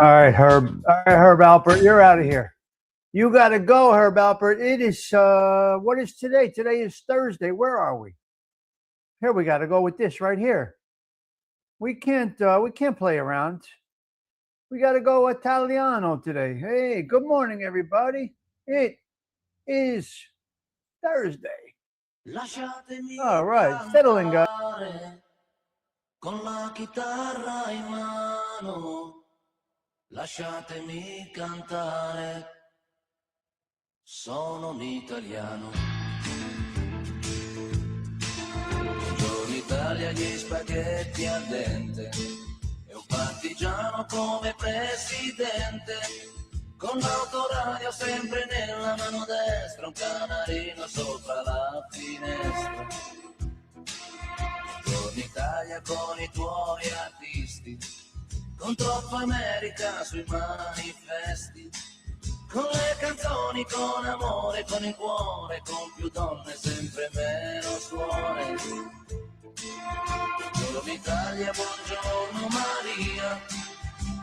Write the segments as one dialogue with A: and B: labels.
A: All right, Herb. All right, Herb Alpert, you're out of here. You got to go, Herb Alpert. It is, what is today? Today is Thursday. Where are we? Here, we got to go with this right here. We can't play around. We got to go Italiano today. Hey, good morning, everybody. It is Thursday. All right, settling, guys.
B: Con la chitarra in mano, lasciatemi cantare, sono un italiano. Buongiorno Italia, gli spaghetti al dente, e un partigiano come presidente, con l'autoradio sempre nella mano destra, un canarino sopra la finestra. Buongiorno Italia con i tuoi artisti, con troppa America sui manifesti, con le canzoni, con amore, con il cuore, con più donne, sempre meno suore. Buongiorno Italia, buongiorno Maria,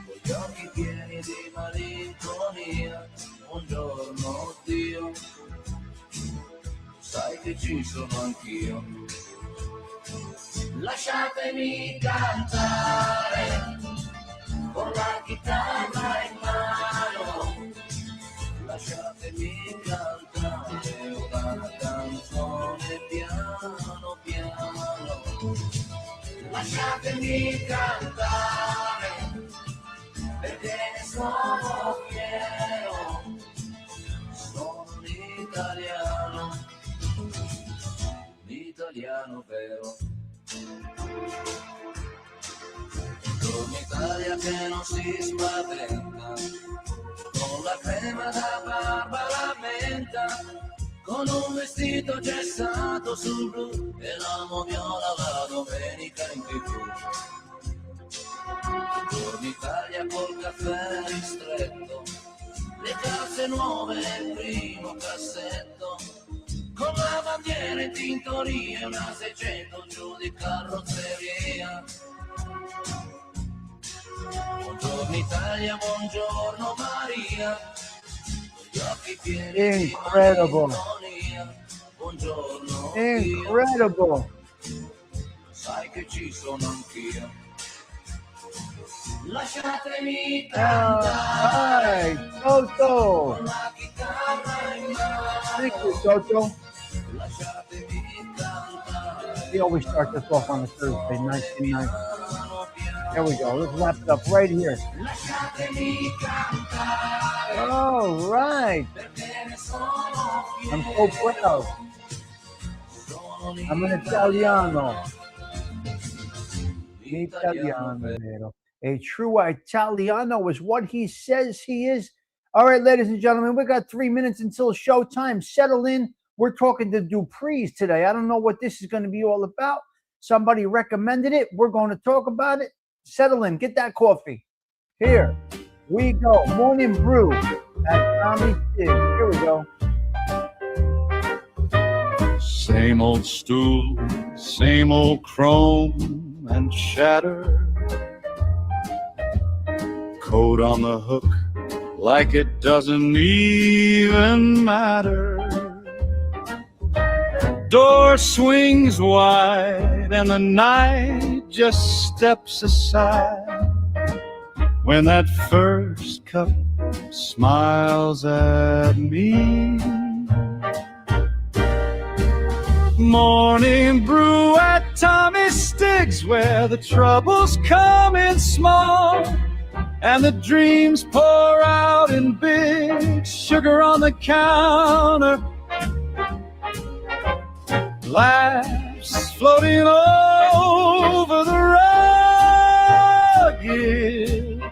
B: con gli occhi pieni di malinconia. Buongiorno Dio, sai che ci sono anch'io. Lasciatemi cantare con la chitarra in mano, lasciatemi cantare una canzone piano piano, lasciatemi cantare perché ne sono fiero, sono un italiano. italiano vero. Buongiorno Italia che non si spaventa, con la crema da barba la menta, con un vestito gessato sul blu e l'amo viola la domenica in TV. Buongiorno Italia col caffè ristretto, le calze nuove nel primo cassetto, con la bandiera in tintoria e una 600 giù di carrozzeria. Buongiorno Italia, buongiorno Maria, gli occhi pieni di malinconia. Buongiorno
A: Incredible.
B: sai che ci sono anch'io. Lasciatemi cantare
A: Toto.
B: con la chitarra in mano.
A: Thank you, Toto.
B: Lasciatemi cantare.
A: He always starts us off on a Thursday, 1990. Here we go. Let's wrap it up right here.
B: Lasciatemi cantare.
A: All right. I'm so proud. I'm an Italiano. Italiano, vero. A true Italiano is what he says he is. All right, ladies and gentlemen, we got 3 minutes until showtime. Settle in. We're talking to Duprees today. I don't know what this is going to be all about. Somebody recommended it. We're going to talk about it. Settle in. Get that coffee. Here we go. Morning brew at Tommy Stigs. Here we go.
C: Same old stool, same old chrome and shatter. Coat on the hook like it doesn't even matter. Door swings wide and the night just steps aside when that first cup smiles at me. Morning brew at Tommy Stigs, where the troubles come in small and the dreams pour out in big. Sugar on the counter, laughs floating over the rugged.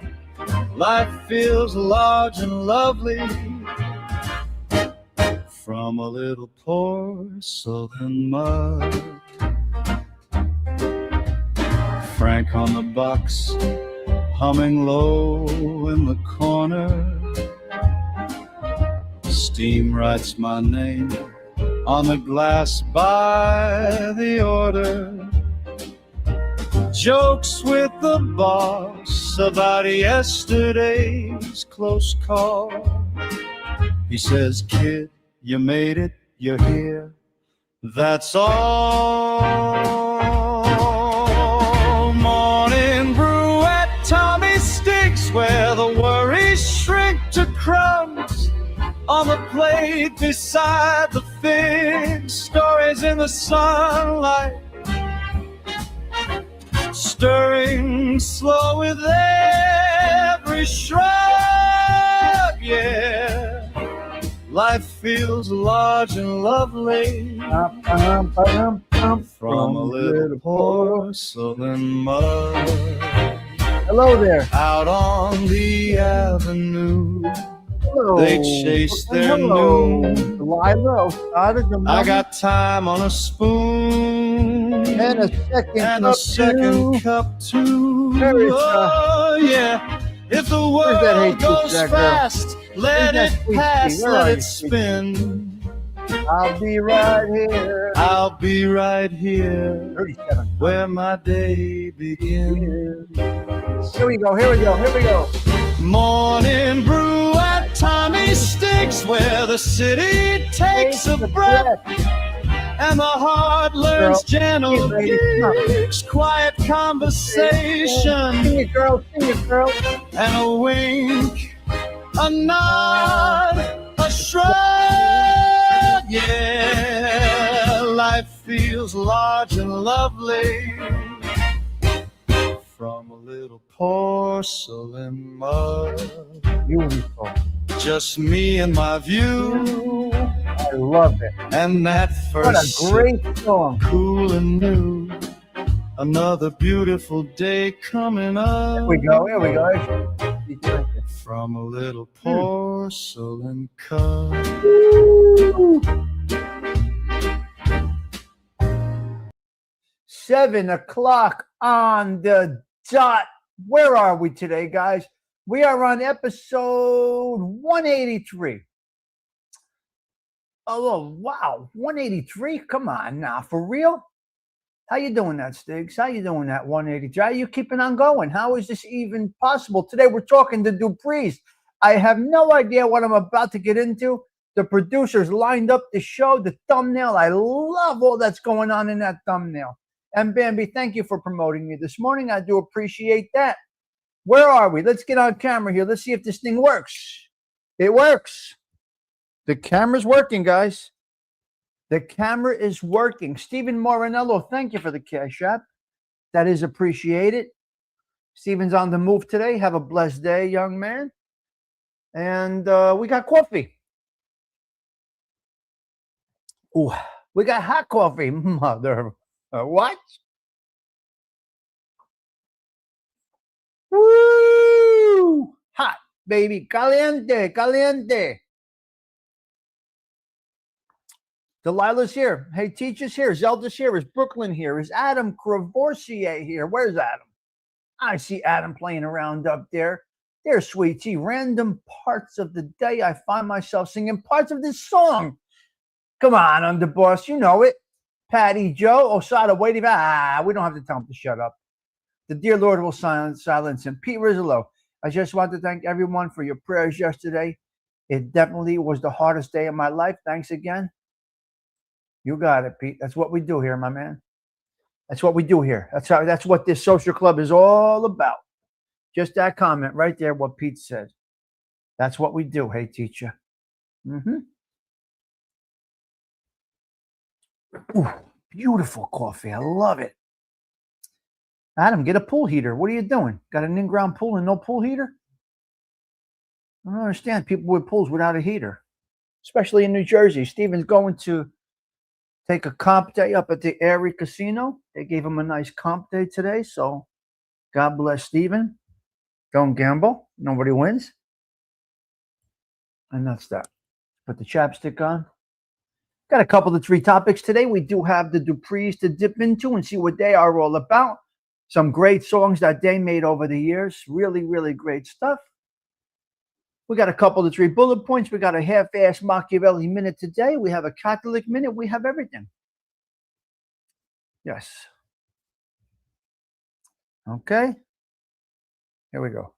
C: Life feels large and lovely from a little porcelain mug. Frank on the box, humming low in the corner. Steam writes my name on the glass by the order. Jokes with the boss about yesterday's close call. He says, kid, you made it, you're here, that's all. Morning brew at Tommy Stigs, where the worries shrink to crumbs on the plate beside the figs. Stories in the sunlight, stirring slow with every shrug, yeah. Life feels large and lovely from a little porcelain mug.
A: Hello there.
C: Out on the avenue,
A: Hello.
C: they chase their
A: Hello.
C: noon.
A: Delilah,
C: I got time on a spoon
A: and a second
C: and
A: cup
C: a second
A: too.
C: cup too.
A: There is,
C: Oh yeah, if the
A: Where's that
C: world
A: Jesus,
C: goes
A: that girl?
C: fast, let
A: Where's that
C: it
A: sweet
C: pass,
A: tea? Where
C: let
A: are
C: it
A: you, sweet
C: spin.
A: I'll be right here.
C: I'll be right here
A: 37.
C: where my day begins.
A: Here we go. Here we go. Here we go.
C: Morning brew at Tommy Stigs, where the city takes a breath and the heart learns gentle gigs, quiet conversation,
A: Sing it, girl. Sing it, girl.
C: and a wink, a nod, a shrug. Yeah, life feels large and lovely from a little porcelain mug.
A: Beautiful.
C: Just me and my view.
A: I love it.
C: And that
A: What a
C: first
A: great song.
C: cool and new. Another beautiful day coming up.
A: Here we go. Here we go.
C: From a little porcelain cup.
A: Woo! 7 o'clock on the dot. Where are we today, guys? We are on episode 183. Oh, wow. 183? Come on now. For real? How you doing that, Stigs? How you doing that, 183? How you keeping on going? How is this even possible? Today we're talking to Duprees. I have no idea what I'm about to get into. The producers lined up the show, the thumbnail. I love all that's going on in that thumbnail. And Bambi, thank you for promoting me this morning. I do appreciate that. Where are we? Let's get on camera here. Let's see if this thing works. It works. The camera's working, guys. The camera is working. Stephen Morinello, thank you for the cash app. That is appreciated. Stephen's on the move today. Have a blessed day, young man. And we got coffee. Ooh, we got hot coffee. Mother, what? Woo! Hot, baby. Caliente, caliente. Delilah's here. Hey, Teacher's here. Zelda's here. Is Brooklyn here? Is Adam Cravoisier here? Where's Adam? I see Adam playing around up there. There's Sweet Tea. Random parts of the day I find myself singing parts of this song. Come on, underboss. You know it. Patty Joe, Osada waiting. We don't have to tell him to shut up. The dear Lord will silence him. Pete Rizzolo, I just want to thank everyone for your prayers yesterday. It definitely was the hardest day of my life. Thanks again. You got it, Pete. That's what we do here, my man. That's what we do here. That's what this social club is all about. Just that comment right there, what Pete said. That's what we do. Hey, teacher. Ooh, beautiful coffee. I love it. Adam, get a pool heater. What are you doing? Got an in-ground pool and no pool heater? I don't understand people with pools without a heater, especially in New Jersey. Steven's going to take a comp day up at the Airy Casino. They gave him a nice comp day today, so God bless Steven. Don't gamble. Nobody wins. And that's that. Put the chapstick on. Got a couple of 3 topics today. We do have the Duprees to dip into and see what they are all about. Some great songs that they made over the years. Really, really great stuff. We got a couple of 3 bullet points. We got a half-assed Machiavelli minute today. We have a Catholic minute. We have everything. Yes. Okay. Here we go.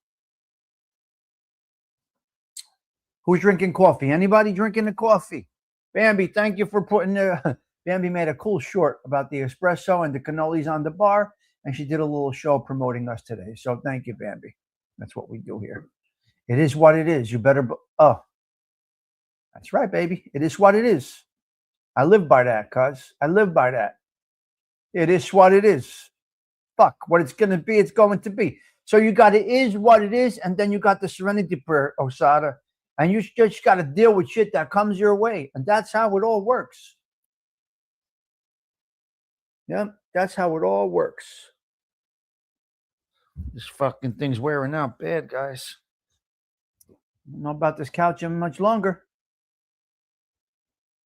A: Who's drinking coffee? Anybody drinking the coffee? Bambi, thank you for putting the... Bambi made a cool short about the espresso and the cannolis on the bar, and she did a little show promoting us today. So thank you, Bambi. That's what we do here. It is what it is. You better... Oh, that's right, baby. It is what it is. I live by that, cuz. I live by that. It is what it is. Fuck. What it's going to be, it's going to be. So you got it is what it is, and then you got the serenity prayer, Osada. And you just got to deal with shit that comes your way. And that's how it all works. Yeah, that's how it all works. This fucking thing's wearing out bad, guys. I don't know about this couch much longer.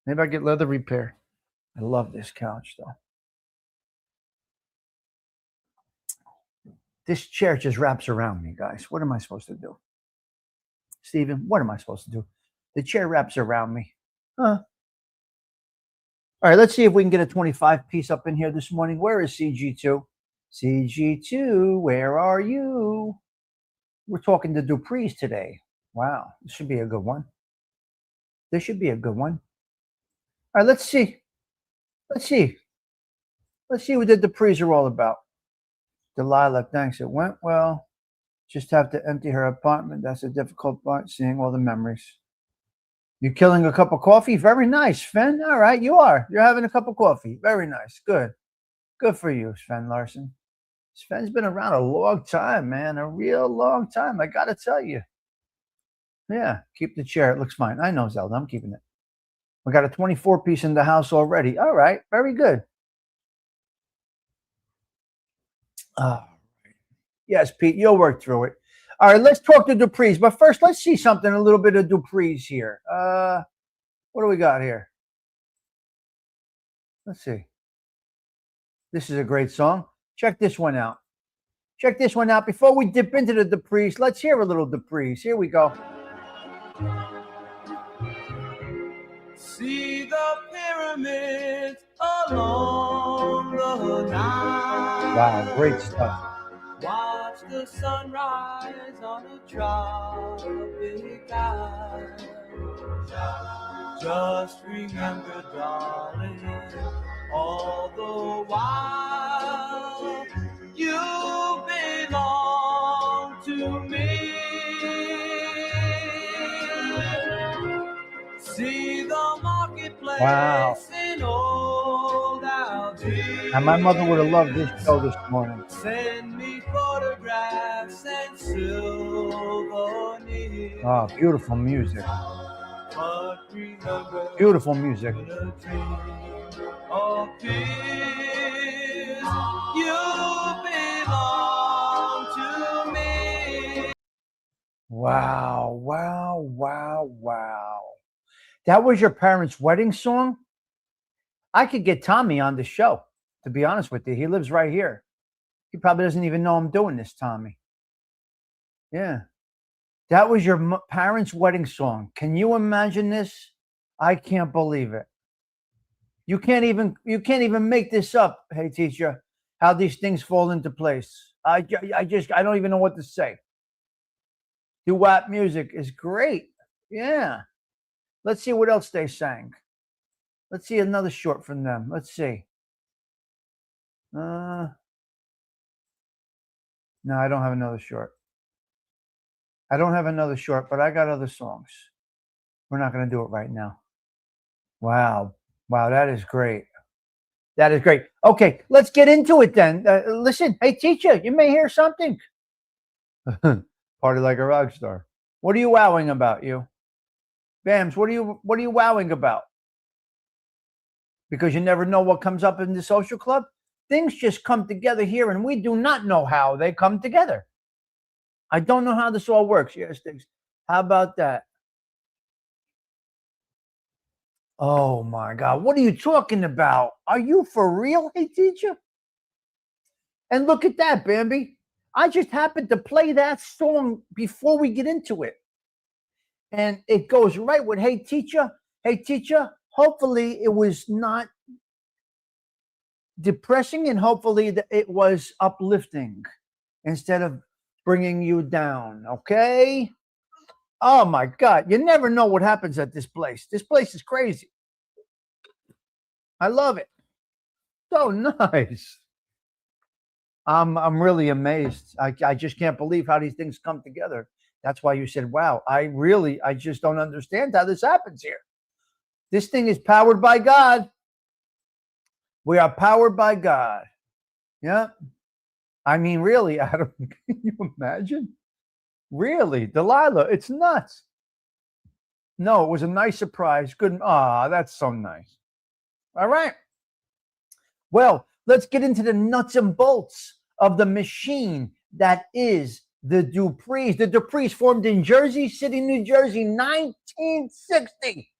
A: Maybe I get leather repair. I love this couch, though. This chair just wraps around me, guys. What am I supposed to do? Steven, what am I supposed to do? The chair wraps around me. Huh. All right, let's see if we can get a 25 piece up in here this morning. Where is CG2? CG2, where are you? We're talking to Duprees today. Wow, this should be a good one. This should be a good one. All right, let's see. Let's see. Let's see what the Duprees are all about. Delilah, thanks. It went well. Just have to empty her apartment. That's a difficult part, seeing all the memories. You're killing a cup of coffee? Very nice, Sven. All right, you are. You're having a cup of coffee. Very nice. Good. Good for you, Sven Larson. Sven's been around a long time, man. A real long time, I got to tell you. Yeah, keep the chair. It looks fine. I know, Zelda. I'm keeping it. We got a 24-piece in the house already. All right, very good. Yes, Pete, you'll work through it. All right, let's talk to Duprees. But first, let's see something, a little bit of Duprees here. What do we got here? Let's see. This is a great song. Check this one out. Check this one out. Before we dip into the Duprees, let's hear a little Duprees. Here we go.
C: See the pyramids along the Nile.
A: Wow, great stuff.
C: Watch the sunrise on a tropic isle. Just remember, darling, all the while you belong to me. See the marketplace in old Algiers.
A: And my mother would have loved this show this morning.
C: Send me photographs and souvenirs.
A: Oh, beautiful music.
C: But remember,
A: beautiful music.
C: Of peace, you belong to me.
A: Wow, wow, wow, wow. That was your parents' wedding song? I could get Tommy on the show, to be honest with you. He lives right here. He probably doesn't even know I'm doing this, Tommy. Yeah. That was your parents' wedding song. Can you imagine this? I can't believe it. You can't even make this up, hey teacher, how these things fall into place. I don't even know what to say. Doo-wop music is great. Yeah. Let's see what else they sang. Let's see another short from them. Let's see. No, I don't have another short. I don't have another short, but I got other songs. We're not going to do it right now. Wow. Wow, that is great. That is great. Okay, let's get into it then. Listen, hey, teacher, you may hear something. Party like a rock star. What are you wowing about, you? Bams, what are you wowing about? Because you never know what comes up in the social club? Things just come together here, and we do not know how they come together. I don't know how this all works. Yes, Stigs. How about that? Oh, my God. What are you talking about? Are you for real, hey, teacher? And look at that, Bambi. I just happened to play that song before we get into it. And it goes right with, hey, teacher. Hey, teacher, hopefully it was not depressing, and hopefully it was uplifting instead of bringing you down, okay? Oh, my God. You never know what happens at this place. This place is crazy. I love it. So nice. I'm really amazed. I just can't believe how these things come together. That's why you said, wow. I just don't understand how this happens here. This thing is powered by God. We are powered by God. Yeah. I mean, really, Adam, can you imagine? Really, Delilah, it's nuts. No, it was a nice surprise. Good. That's so nice. All right. Well, let's get into the nuts and bolts of the machine that is the Duprees. The Duprees formed in Jersey City, New Jersey, 1960.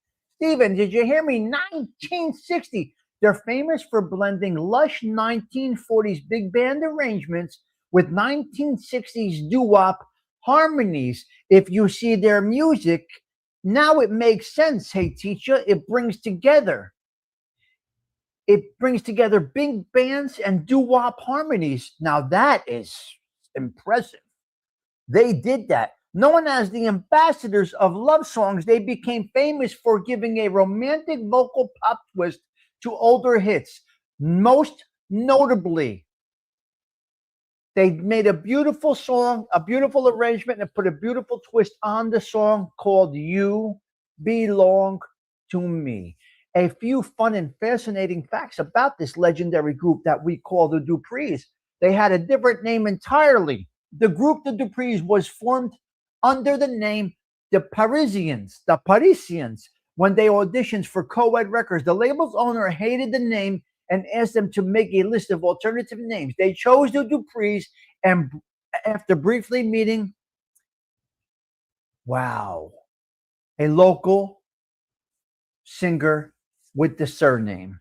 A: Steven, did you hear me? 1960. They're famous for blending lush 1940s big band arrangements with 1960s doo-wop harmonies. If you see their music, now it makes sense, hey teacher. It brings together big bands and doo-wop harmonies. Now that is impressive. They did that. Known as the ambassadors of love songs, they became famous for giving a romantic vocal pop twist to older hits. Most notably, they made a beautiful song, a beautiful arrangement, and put a beautiful twist on the song called You Belong to Me. A few fun and fascinating facts about this legendary group that we call the Duprees. They had a different name entirely. The group, the Duprees, was formed under the name the Parisians, when they auditioned for Co-Ed Records. The label's owner hated the name and asked them to make a list of alternative names. They chose the Duprees, and after briefly meeting, wow, a local singer with the surname.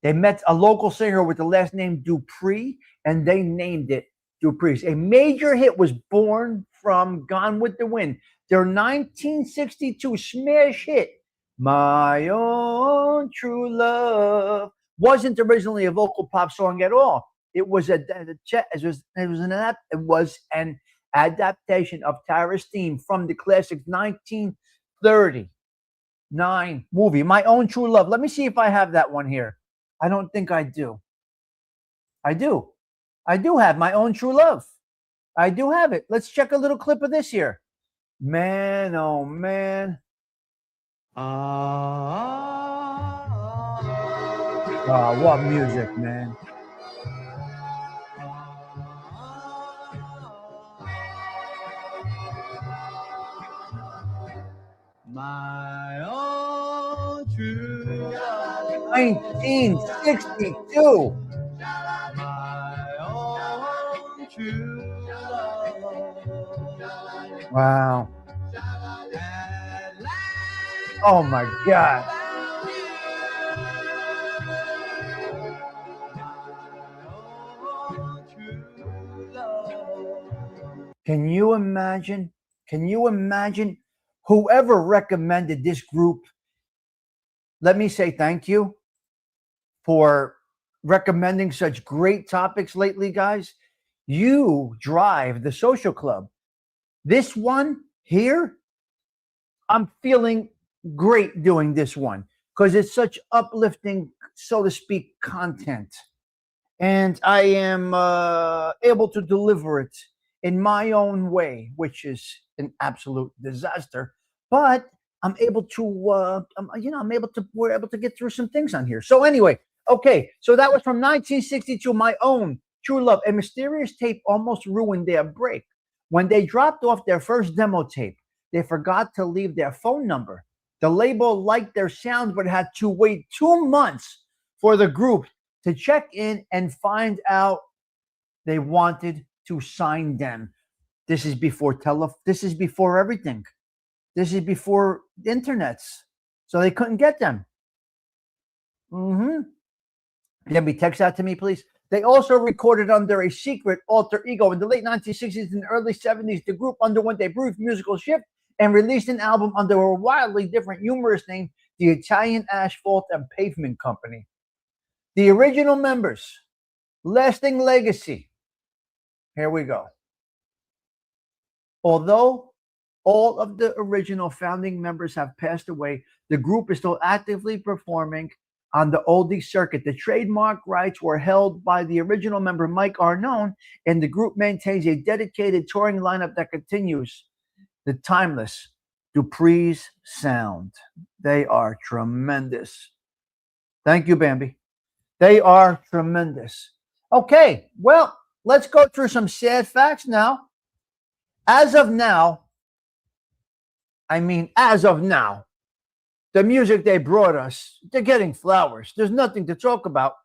A: They met a local singer with the last name Dupree, and they named it Duprees. A major hit was born from Gone with the Wind, their 1962 smash hit, My Own True Love, wasn't originally a vocal pop song at all. It was an adaptation of Tara's theme from the classic 1939 movie, My Own True Love. Let me see if I have that one here. I don't think I do. I do. I do have My Own True Love. I do have it. Let's check a little clip of this here. Man, oh man. Oh, what music, man.
C: My own true love.
A: 1962.
C: My own true love.
A: Wow. Oh my God. Can you imagine? Can you imagine whoever recommended this group? Let me say thank you for recommending such great topics lately, guys. You drive the social club. This one here, I'm feeling great doing this one because it's such uplifting, so to speak, content. And I am able to deliver it in my own way, which is an absolute disaster. But I'm able to, we're able to get through some things on here. So anyway, okay, so that was from 1962, My Own True Love. A mysterious tape almost ruined their break. When they dropped off their first demo tape, they forgot to leave their phone number. The label liked their sound, but had to wait 2 months for the group to check in and find out they wanted to sign them. This is before this is before everything. This is before internets. So they couldn't get them. Can you text that to me, please? They also recorded under a secret alter ego. In the late 1960s and early 70s, the group underwent a brief musical shift and released an album under a wildly different humorous name, the Italian Asphalt and Pavement Company. The original members, lasting legacy. Here we go. Although all of the original founding members have passed away, the group is still actively performing on the oldie circuit. The trademark rights were held by the original member Mike Arnone, and the group maintains a dedicated touring lineup that continues the timeless Duprees sound. They are tremendous. Thank you, Bambi. They are tremendous. Okay, well, let's go through some sad facts now. As of now, the music they brought us, they're getting flowers. There's nothing to talk about.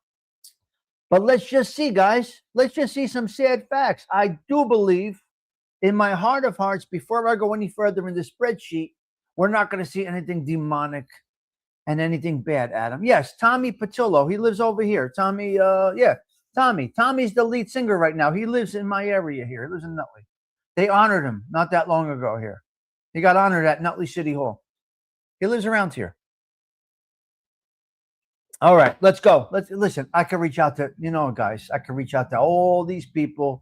A: But let's just see, guys. Let's just see some sad facts. I do believe in my heart of hearts, before I go any further in the spreadsheet, we're not going to see anything demonic and anything bad, Adam. Yes, Tommy Patillo. He lives over here. Tommy, Tommy. Tommy's the lead singer right now. He lives in my area here. He lives in Nutley. They honored him not that long ago here. He got honored at Nutley City Hall. He lives around here. All right, let's go. Listen. I can reach out to, guys, I can reach out to all these people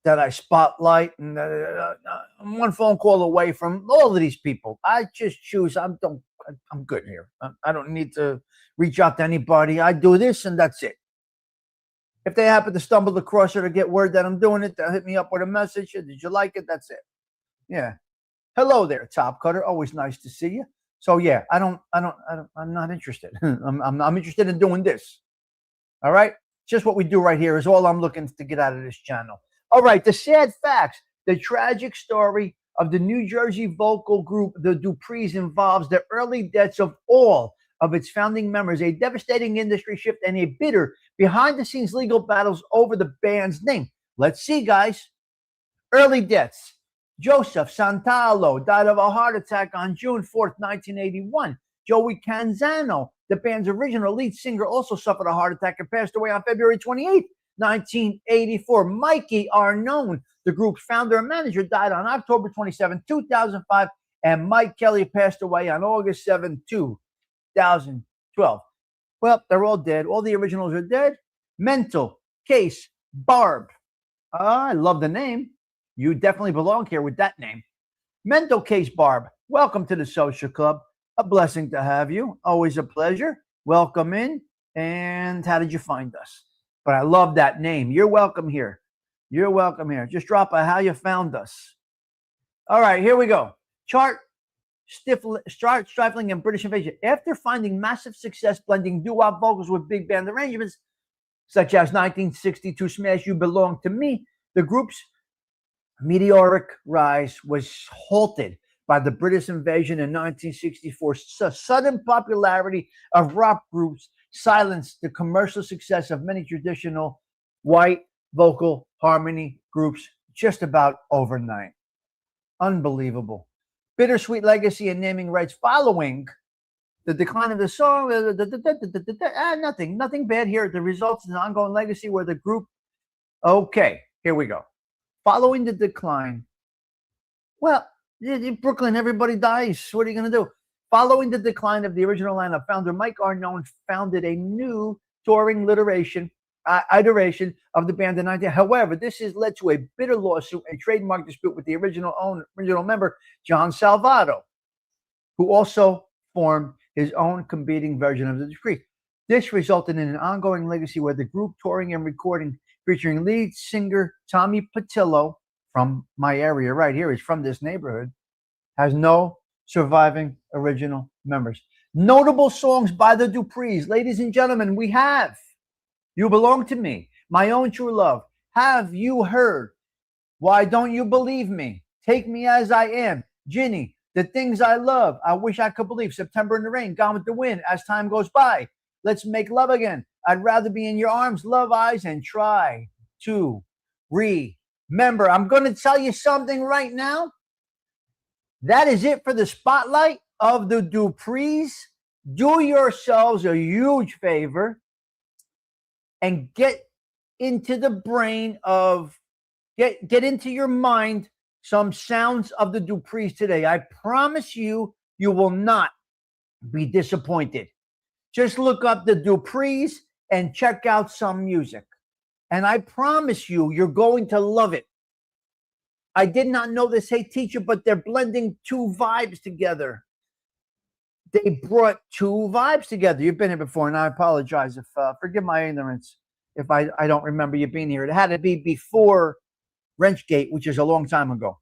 A: that I spotlight, and I'm one phone call away from all of these people. I just choose. I'm good here. I don't need to reach out to anybody. I do this, and that's it. If they happen to stumble across it or get word that I'm doing it, they'll hit me up with a message. Did you like it? That's it. Yeah. Hello there, Top Cutter. Always nice to see you. So yeah, I'm not interested. I'm interested in doing this. All right. Just what we do right here is all I'm looking to get out of this channel. All right. The sad facts, the tragic story of the New Jersey vocal group the Duprees involves the early deaths of all of its founding members, a devastating industry shift, and a bitter behind-the-scenes legal battles over the band's name. Let's see, guys. Early deaths. Joseph Santalo died of a heart attack on June 4th, 1981. Joey Canzano, the band's original lead singer, also suffered a heart attack and passed away on February 28th, 1984. Mikey Arnone, the group's founder and manager, died on October 27, 2005, and Mike Kelly passed away on August 7, 2012. Well, they're all dead. All the originals are dead. Mental Case Barb. I love the name. You definitely belong here with that name. Mental Case Barb, welcome to the Social Club. A blessing to have you. Always a pleasure. Welcome in. And how did you find us? But I love that name. You're welcome here. You're welcome here. Just drop a how you found us. All right, here we go. Chart Stifling and British Invasion. After finding massive success blending doo-wop vocals with big band arrangements, such as 1962 smash You Belong to Me, the group's meteoric rise was halted by the British invasion in 1964. Sudden popularity of rock groups silenced the commercial success of many traditional white vocal harmony groups just about overnight. Unbelievable. Bittersweet legacy and naming rights following the decline of the song. Nothing bad here. The results in an ongoing legacy where the group. Okay, here we go. Following the decline. Well, in Brooklyn, everybody dies. What are you going to do? Following the decline of the original lineup, founder Mike Arnone founded a new touring iteration of the band in 19. However, this has led to a bitter lawsuit and trademark dispute with the original member, John Salvato, who also formed his own competing version of the Duprees. This resulted in an ongoing legacy where the group touring and recording featuring lead singer Tommy Patillo from my area right here, he's from this neighborhood, has no surviving original members. Notable songs by the Duprees. Ladies and gentlemen, we have You Belong to Me, My Own True Love, Have You Heard, Why Don't You Believe Me, Take Me As I Am, Ginny, The Things I Love, I Wish I Could Believe, September in the Rain, Gone with the Wind, As Time Goes By, Let's Make Love Again, I'd Rather Be in Your Arms, Love Eyes, and Try to Remember. I'm going to tell you something right now. That is it for the spotlight of the Duprees. Do yourselves a huge favor and get into the brain of, get into your mind some sounds of the Duprees today. I promise you, you will not be disappointed. Just look up the Duprees and check out some music. And I promise you, you're going to love it. I did not know this, hey teacher, but they're blending two vibes together. They brought two vibes together. You've been here before, and I apologize if, forgive my ignorance, if I don't remember you being here. It had to be before Wrenchgate, which is a long time ago.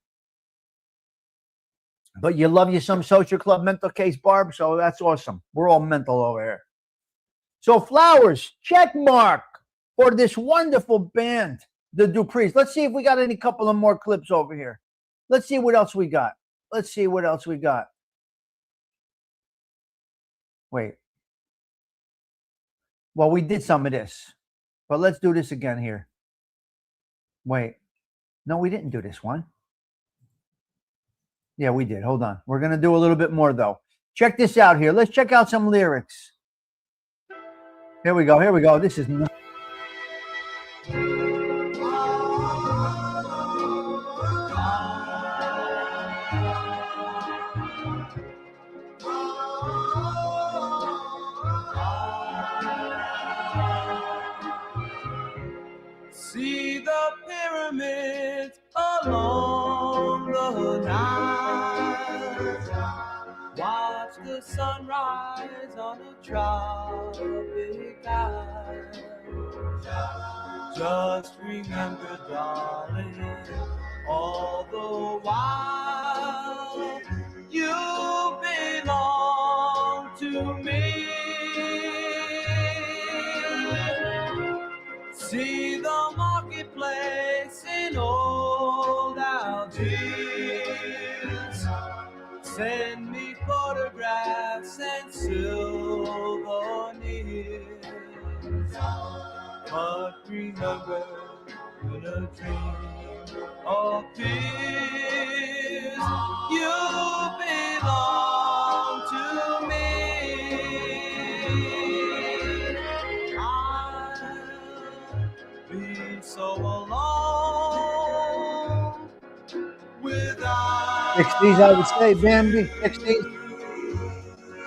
A: But you love you some Social Club, Mental Case Barb, so that's awesome. We're all mental over here. So flowers, check mark for this wonderful band, the Duprees. Let's see if we got any couple of more clips over here. Let's see what else we got. Let's see what else we got. Wait. Well, we did some of this, but let's do this again here. Wait. No, we didn't do this one. Yeah, we did. Hold on. We're going to do a little bit more, though. Check this out here. Let's check out some lyrics. Here we go. Here we go. This is...
C: See the pyramids along the Nile. Watch the sunrise on a tropic isle. Just remember, darling, all the while you belong to me. See the marketplace in old Algiers. still or near. But remember, when a dream appears, you belong to me. I'll be so alone without
A: 60s, I would say, Bambi. 60s.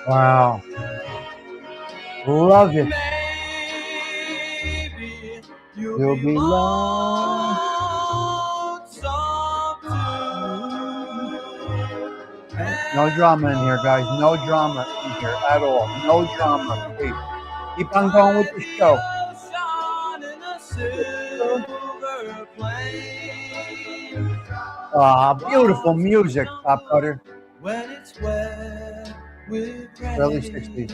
A: Wow. Love it.
C: Maybe
A: You'll be lost. No drama in here, guys. No drama in here at all. No drama, please. Keep on going with the show. Beautiful music, Top Cutter.
C: When it's wet with
A: Early
C: rain,
A: 60s.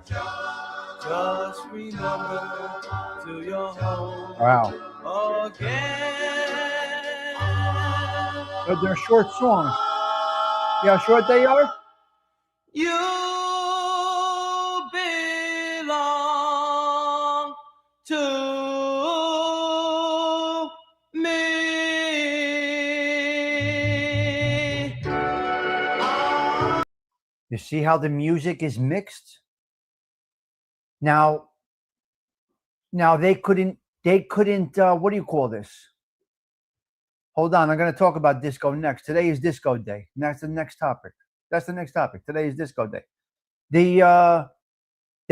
C: just remember to your home
A: Wow.
C: again.
A: But they're short songs. See how short they are?
C: You belong to me.
A: You see how the music is mixed? Now they couldn't, what do you call this? Hold on, I'm going to talk about disco next. Today is disco day. That's the next topic. Today is disco day. They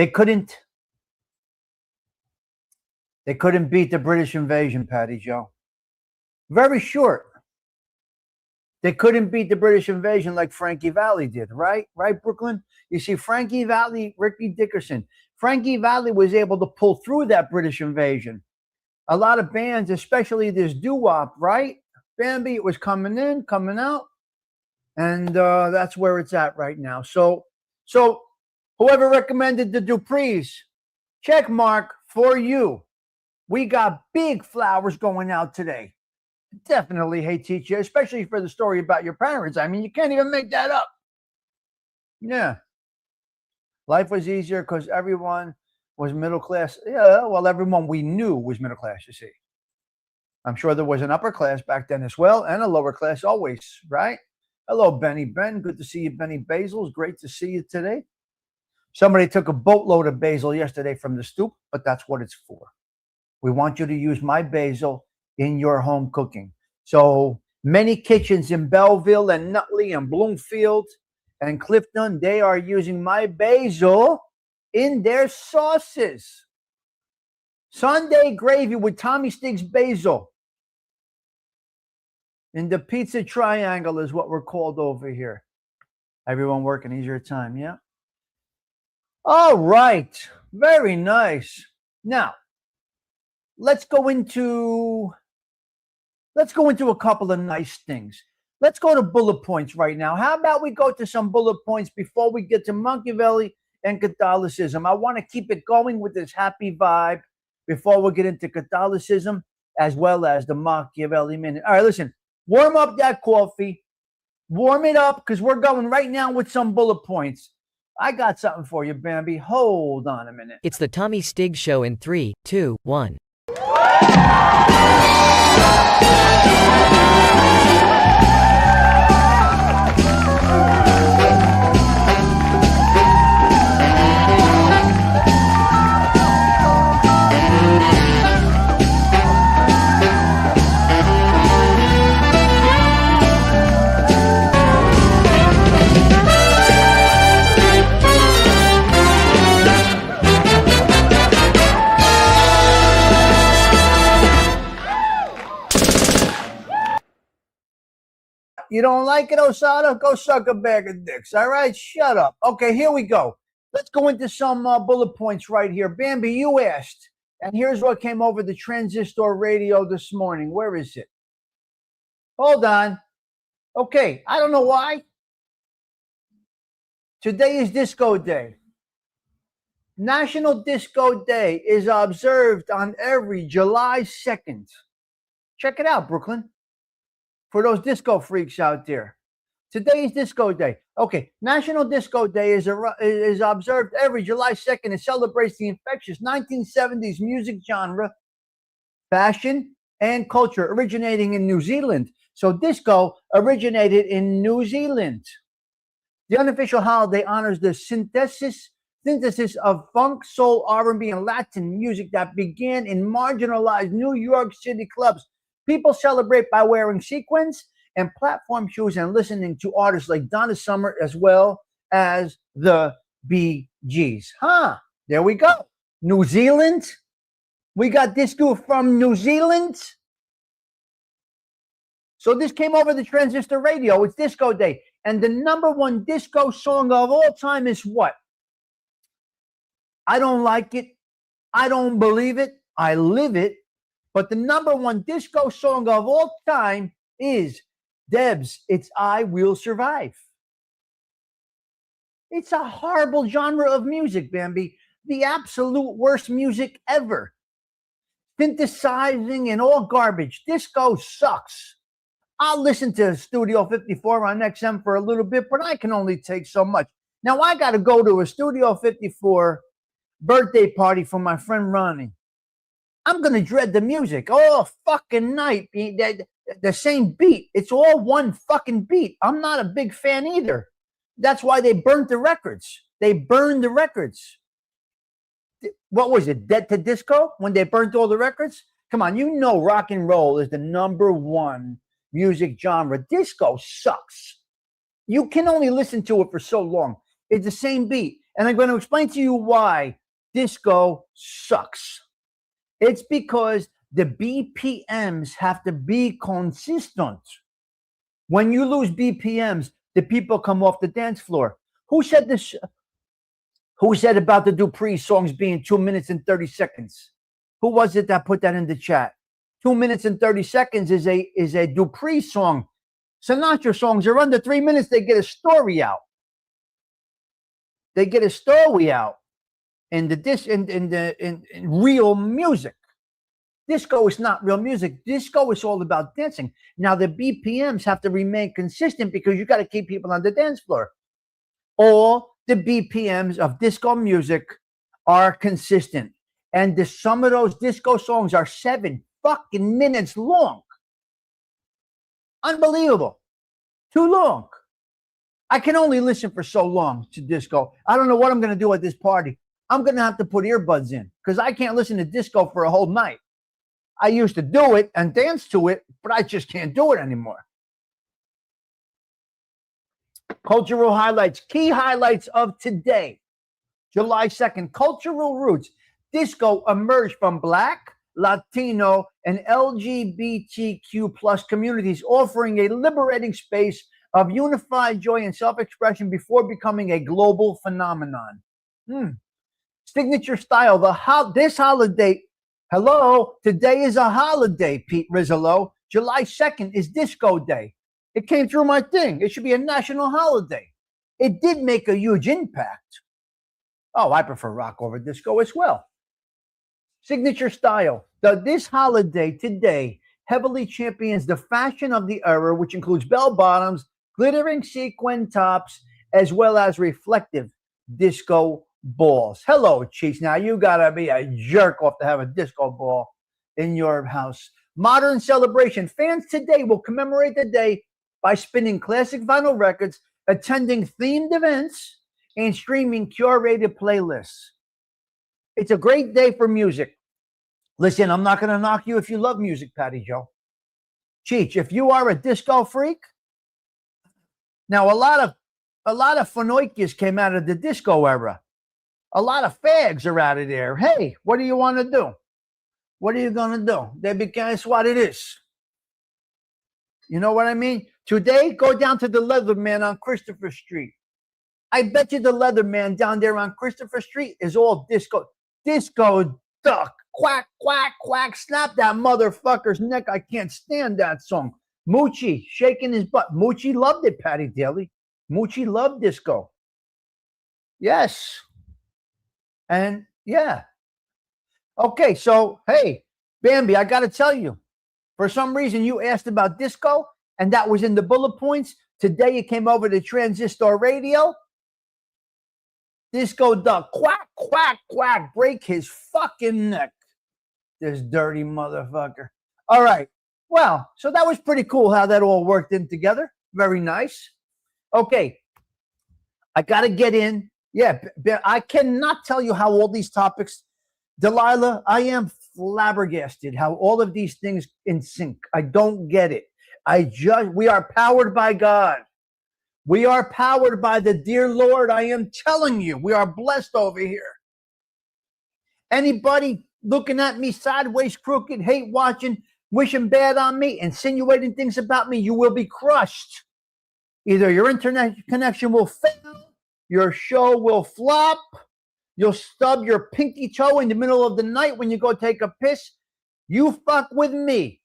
A: couldn't beat the British invasion, Patty Joe. Very short. They couldn't beat the British invasion like Frankie Valli did, right? Right, Brooklyn? You see, Frankie Valli, Ricky Dickerson. Frankie Valli was able to pull through that British invasion. A lot of bands, especially this doo-wop, right? Bambi, it was coming in, coming out. And that's where it's at right now. So whoever recommended the Duprees, check mark for you. We got big flowers going out today. Definitely hate teach you, especially for the story about your parents. I mean, you can't even make that up. Yeah. Life was easier because everyone was middle class. Yeah, well, everyone we knew was middle class, you see. I'm sure there was an upper class back then as well, and a lower class always, right? Hello, Benny Ben. Good to see you, Benny Basil. Great to see you today. Somebody took a boatload of basil yesterday from the stoop, but that's what it's for. We want you to use my basil in your home cooking. So many kitchens in Belleville and Nutley and Bloomfield and Clifton, they are using my basil in their sauces. Sunday gravy with Tommy Stigs basil. In the pizza triangle is what we're called over here. Everyone working easier time, yeah? All right. Very nice. Now, let's go into a couple of nice things. Let's go to bullet points right now. How about we go to some bullet points before we get to Machiavelli and Catholicism? I want to keep it going with this happy vibe before we get into Catholicism as well as the Machiavelli minute. All right, listen. Warm up that coffee. Warm it up because we're going right now with some bullet points. I got something for you, Bambi. Hold on a minute.
D: It's the Tommy Stigs Show in 3, 2, 1.
A: You don't like it, Osada? Go suck a bag of dicks. All right, shut up. Okay, here we go. Let's go into some bullet points right here. Bambi, you asked, and here's what came over the transistor radio this morning. Where is it? Hold on. Okay, I don't know why. Today is Disco Day. National Disco Day is observed on every July 2nd. Check it out, Brooklyn. For those disco freaks out there. Today is Disco Day. Okay, National Disco Day is observed every July 2nd. It celebrates the infectious 1970s music genre, fashion, and culture originating in New Zealand. So disco originated in New Zealand. The unofficial holiday honors the synthesis of funk, soul, R&B, and Latin music that began in marginalized New York City clubs. People celebrate by wearing sequins and platform shoes and listening to artists like Donna Summer as well as the Bee Gees. There we go. New Zealand. We got disco from New Zealand. So this came over the transistor radio. It's Disco Day. And the number one disco song of all time is what? I don't like it. I don't believe it. I live it. But the number one disco song of all time is Debs, it's I Will Survive. It's a horrible genre of music, Bambi. The absolute worst music ever. Synthesizing and all garbage. Disco sucks. I'll listen to Studio 54 on XM for a little bit, but I can only take so much. Now, I got to go to a Studio 54 birthday party for my friend Ronnie. I'm going to dread the music all fucking night. The same beat. It's all one fucking beat. I'm not a big fan either. That's why they burnt the records. They burned the records. What was it, Dead to Disco, when they burnt all the records? Come on, you know rock and roll is the number one music genre. Disco sucks. You can only listen to it for so long. It's the same beat. And I'm going to explain to you why disco sucks. It's because the BPMs have to be consistent. When you lose BPMs, the people come off the dance floor. Who said this? Who said about the Duprees songs being 2 minutes and 30 seconds? Who was it that put that in the chat? 2 minutes and 30 seconds is a Duprees song. Sinatra songs are under 3 minutes. They get a story out. They get a story out in real music. Disco is not real music. Disco is all about dancing. Now the BPMs have to remain consistent because you got to keep people on the dance floor. All the BPMs of disco music are consistent. And some of those disco songs are 7 fucking minutes long. Unbelievable. Too long. I can only listen for so long to disco. I don't know what I'm going to do at this party. I'm going to have to put earbuds in because I can't listen to disco for a whole night. I used to do it and dance to it, but I just can't do it anymore. Cultural highlights, key highlights of today, July 2nd, cultural roots. Disco emerged from Black, Latino, and LGBTQ plus communities, offering a liberating space of unified joy and self-expression before becoming a global phenomenon. Signature style, this holiday, today is a holiday, Pete Rizzolo. July 2nd is Disco Day. It came through my thing. It should be a national holiday. It did make a huge impact. Oh, I prefer rock over disco as well. Signature style. This holiday today heavily champions the fashion of the era, which includes bell bottoms, glittering sequin tops, as well as reflective disco balls. Hello, Cheeks. Now, you got to be a jerk off to have a disco ball in your house. Modern celebration. Fans today will commemorate the day by spinning classic vinyl records, attending themed events, and streaming curated playlists. It's a great day for music. Listen, I'm not going to knock you if you love music, Patty Joe. Cheech, if you are a disco freak, now a lot of Fanoikias came out of the disco era. A lot of fags are out of there. Hey, what do you want to do? What are you going to do? That's what it is. You know what I mean? Today, go down to the Leatherman on Christopher Street. I bet you the Leatherman down there on Christopher Street is all disco. Disco duck. Quack, quack, quack. Snap that motherfucker's neck. I can't stand that song. Moochie shaking his butt. Moochie loved it, Patty Daly. Moochie loved disco. Yes. And yeah. Okay, so, hey, Bambi, I got to tell you, for some reason you asked about disco, and that was in the bullet points. Today you came over to Transistor Radio. Disco Duck, quack, quack, quack, break his fucking neck. This dirty motherfucker. All right. Well, so that was pretty cool how that all worked in together. Very nice. Okay. I got to get in. Yeah, I cannot tell you how all these topics, Delilah, I am flabbergasted how all of these things in sync. I don't get it. We are powered by God. We are powered by the dear Lord. I am telling you, we are blessed over here. Anybody looking at me sideways, crooked, hate watching, wishing bad on me, insinuating things about me, you will be crushed. Either your internet connection will fail, your show will flop, you'll stub your pinky toe in the middle of the night when you go take a piss. You fuck with me.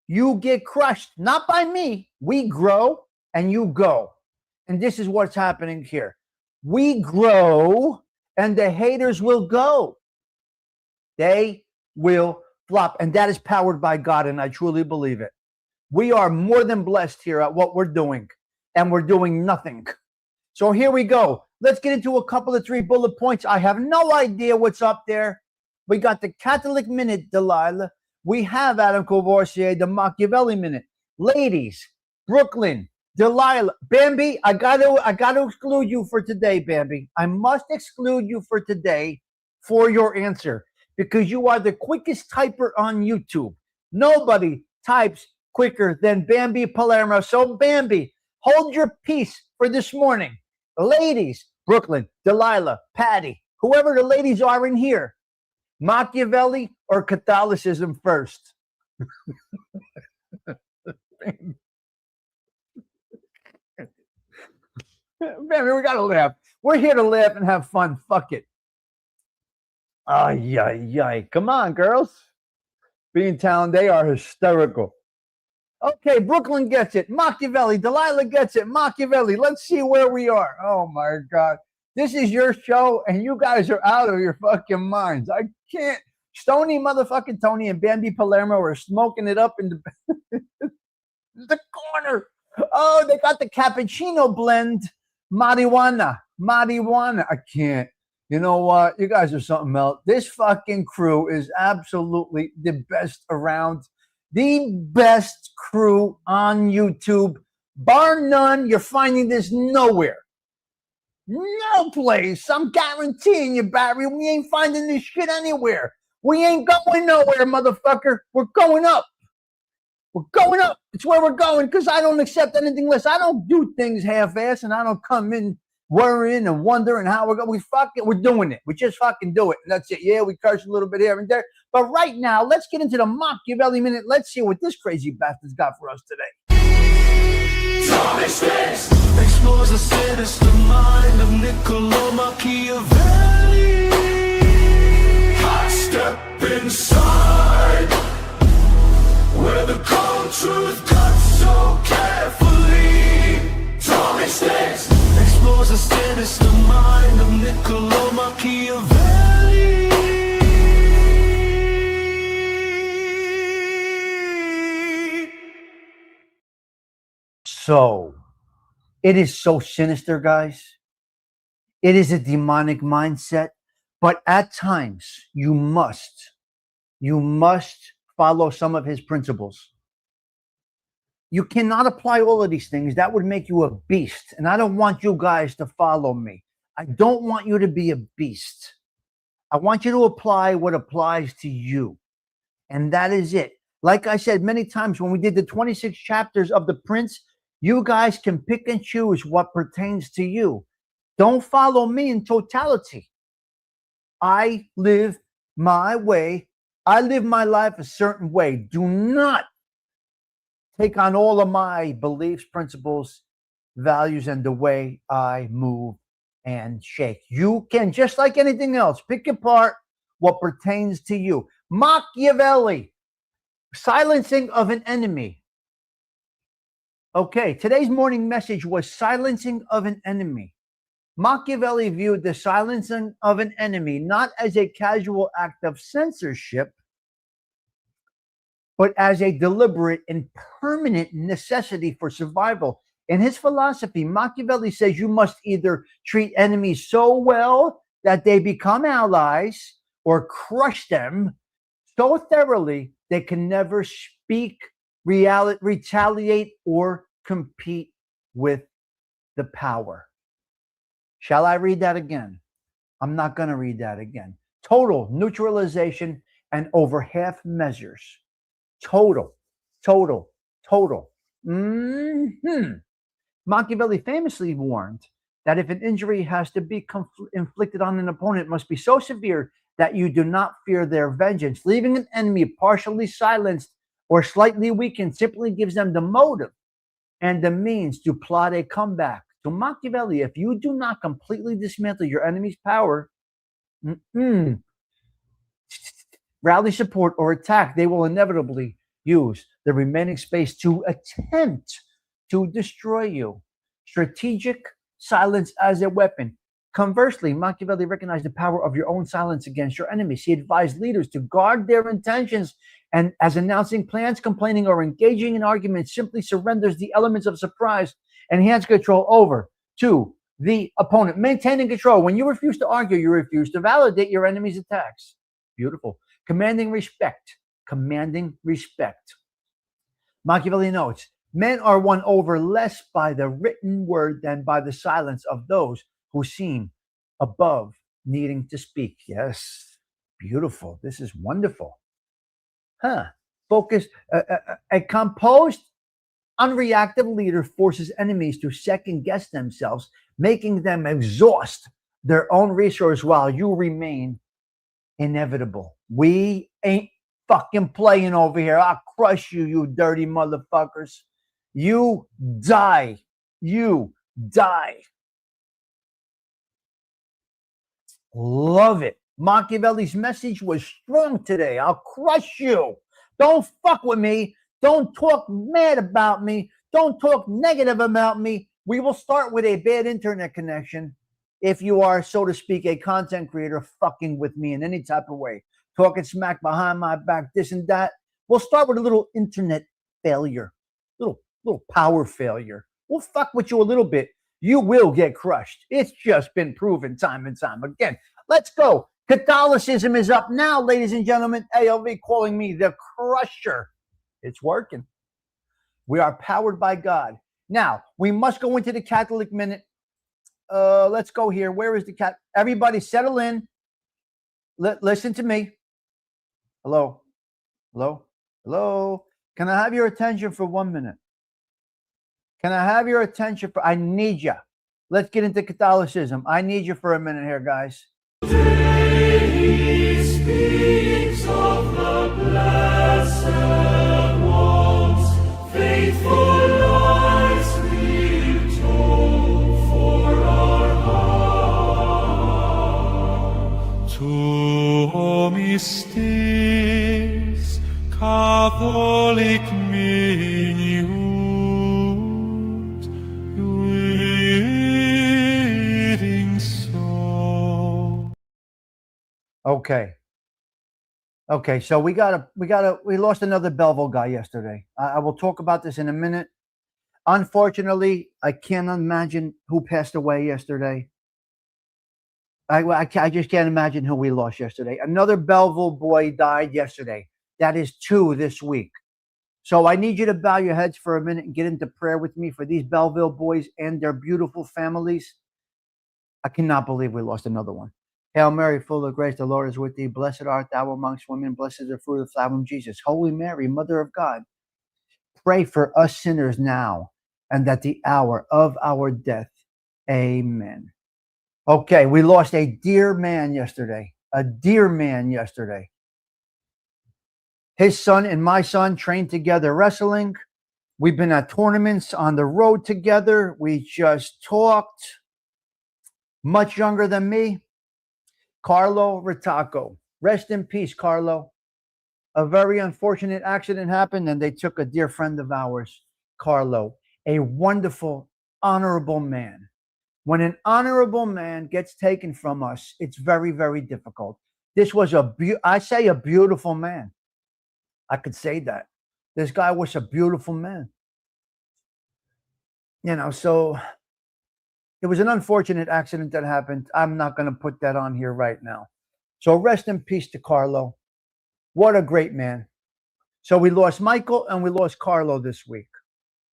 A: You get crushed, not by me. We grow. And you go. And this is what's happening here. We grow and the haters will go. They will flop. And that is powered by God. And I truly believe it. We are more than blessed here at what we're doing. And we're doing nothing. So here we go. Let's get into a couple of 3 bullet points. I have no idea what's up there. We got the Catholic Minute, Delilah. We have Adam Courvoisier, the Machiavelli Minute. Ladies, Brooklyn, Delilah, Bambi, I got to exclude you for today, Bambi. I must exclude you for today for your answer because you are the quickest typer on YouTube. Nobody types quicker than Bambi Palermo. So, Bambi, hold your peace for this morning. Ladies, Brooklyn, Delilah, Patty, whoever the ladies are in here, Machiavelli or Catholicism first? Man, we gotta laugh. We're here to laugh and have fun. Fuck it. Ay. Come on, girls. Beantown, they are hysterical. Okay, Brooklyn gets it. Machiavelli. Delilah gets it. Machiavelli. Let's see where we are. Oh, my God. This is your show, and you guys are out of your fucking minds. I can't. Stony motherfucking Tony and Bambi Palermo are smoking it up in the corner. Oh, they got the cappuccino blend. Marijuana. I can't. You know what? You guys are something else. This fucking crew is absolutely the best around. The best crew on YouTube. Bar none. You're finding this nowhere. No place. I'm guaranteeing you, Barry. We ain't finding this shit anywhere. We ain't going nowhere, motherfucker. We're going up. We're going up. It's where we're going because I don't accept anything less. I don't do things half-ass and I don't come in worrying and wondering how we're going. We're doing it. We just fucking do it. And that's it. Yeah, we curse a little bit here and there. But right now, let's get into the Machiavelli Minute. Let's see what this crazy bastard's got for us today.
C: Tommy Stigs explores the sinister mind of Niccolo Machiavelli. I step inside where the cold truth cuts so carefully. Tommy Stigs explores the sinister mind of Niccolo Machiavelli.
A: So, it is so sinister, guys. It is a demonic mindset, but at times you must follow some of his principles. You cannot apply all of these things. That would make you a beast. And I don't want you guys to follow me. I don't want you to be a beast. I want you to apply what applies to you. And that is it. Like I said many times when we did the 26 chapters of The Prince, you guys can pick and choose what pertains to you. Don't follow me in totality. I live my way. I live my life a certain way. Do not take on all of my beliefs, principles, values, and the way I move and shake. You can, just like anything else, pick apart what pertains to you. Machiavelli, silencing of an enemy. Okay, today's morning message was silencing of an enemy. Machiavelli viewed the silencing of an enemy not as a casual act of censorship, but as a deliberate and permanent necessity for survival. In his philosophy, Machiavelli says you must either treat enemies so well that they become allies or crush them so thoroughly they can never speak, retaliate, or compete with the power. Shall I read that again? I'm not going to read that again. Total neutralization and over half measures. Total, total, total. Machiavelli famously warned that if an injury has to be inflicted on an opponent, it must be so severe that you do not fear their vengeance. Leaving an enemy partially silenced or slightly weakened simply gives them the motive and the means to plot a comeback. To Machiavelli, if you do not completely dismantle your enemy's power, rally support or attack, they will inevitably use the remaining space to attempt to destroy you. Strategic silence as a weapon. Conversely, Machiavelli recognized the power of your own silence against your enemies. He advised leaders to guard their intentions, and as announcing plans, complaining, or engaging in arguments simply surrenders the elements of surprise and hands control over to the opponent. Maintaining control. When you refuse to argue, you refuse to validate your enemy's attacks. Beautiful. Commanding respect. Commanding respect. Machiavelli notes, men are won over less by the written word than by the silence of those who seem above needing to speak. Yes, beautiful. This is wonderful. Focus. A composed, unreactive leader forces enemies to second guess themselves, making them exhaust their own resource while you remain inevitable. We ain't fucking playing over here. I'll crush you, you dirty motherfuckers. You die. You die. Love it. Machiavelli's message was strong today. I'll crush you. Don't fuck with me. Don't talk mad about me. Don't talk negative about me. We will start with a bad internet connection if you are, so to speak, a content creator fucking with me in any type of way. Talking smack behind my back, this and that. We'll start with a little internet failure. Little power failure. We'll fuck with you a little bit. You will get crushed. It's just been proven time and time again. Let's go. Catholicism is up now, ladies and gentlemen. ALV calling me the crusher. It's working. We are powered by God. Now, we must go into the Catholic Minute. Let's go here. Where is the cat? Everybody settle in. Listen to me. Hello? Hello? Hello? Can I have your attention for 1 minute? Can I have your attention I need you. Let's get into Catholicism. I need you for a minute here, guys.
C: He speaks of the blessed ones, faithful lives we've told for our heart. Tommy Stigs Catholic Minute.
A: Okay. So we lost another Belleville guy yesterday. I will talk about this in a minute. Unfortunately, I can't imagine who passed away yesterday. I just can't imagine who we lost yesterday. Another Belleville boy died yesterday. That is 2 this week. So I need you to bow your heads for a minute and get into prayer with me for these Belleville boys and their beautiful families. I cannot believe we lost another one. Hail Mary, full of grace, the Lord is with thee. Blessed art thou amongst women. Blessed is the fruit of thy womb, Jesus. Holy Mary, Mother of God, pray for us sinners now and at the hour of our death. Amen. Okay, we lost a dear man yesterday. A dear man yesterday. His son and my son trained together wrestling. We've been at tournaments on the road together. We just talked. Much younger than me. Carlo Ritacco. Rest in peace, Carlo. A very unfortunate accident happened and they took a dear friend of ours, Carlo. A wonderful, honorable man. When an honorable man gets taken from us, it's very, very difficult. This was a beautiful man. I could say that. This guy was a beautiful man. So it was an unfortunate accident that happened. I'm not going to put that on here right now. So rest in peace to Carlo. What a great man. So we lost Michael and we lost Carlo this week.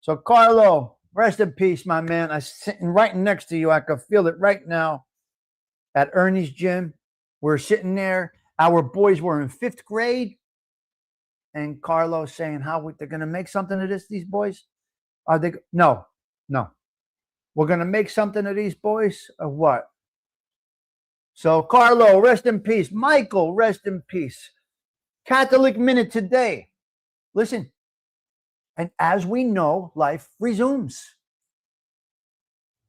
A: So Carlo, rest in peace, my man. I'm sitting right next to you. I can feel it right now at Ernie's gym. We're sitting there. Our boys were in 5th grade. And Carlo saying how they're going to make something of this, these boys? Are they? No. We're going to make something of these boys or what? So Carlo, rest in peace. Michael, rest in peace. Catholic Minute today. Listen. And as we know, life resumes.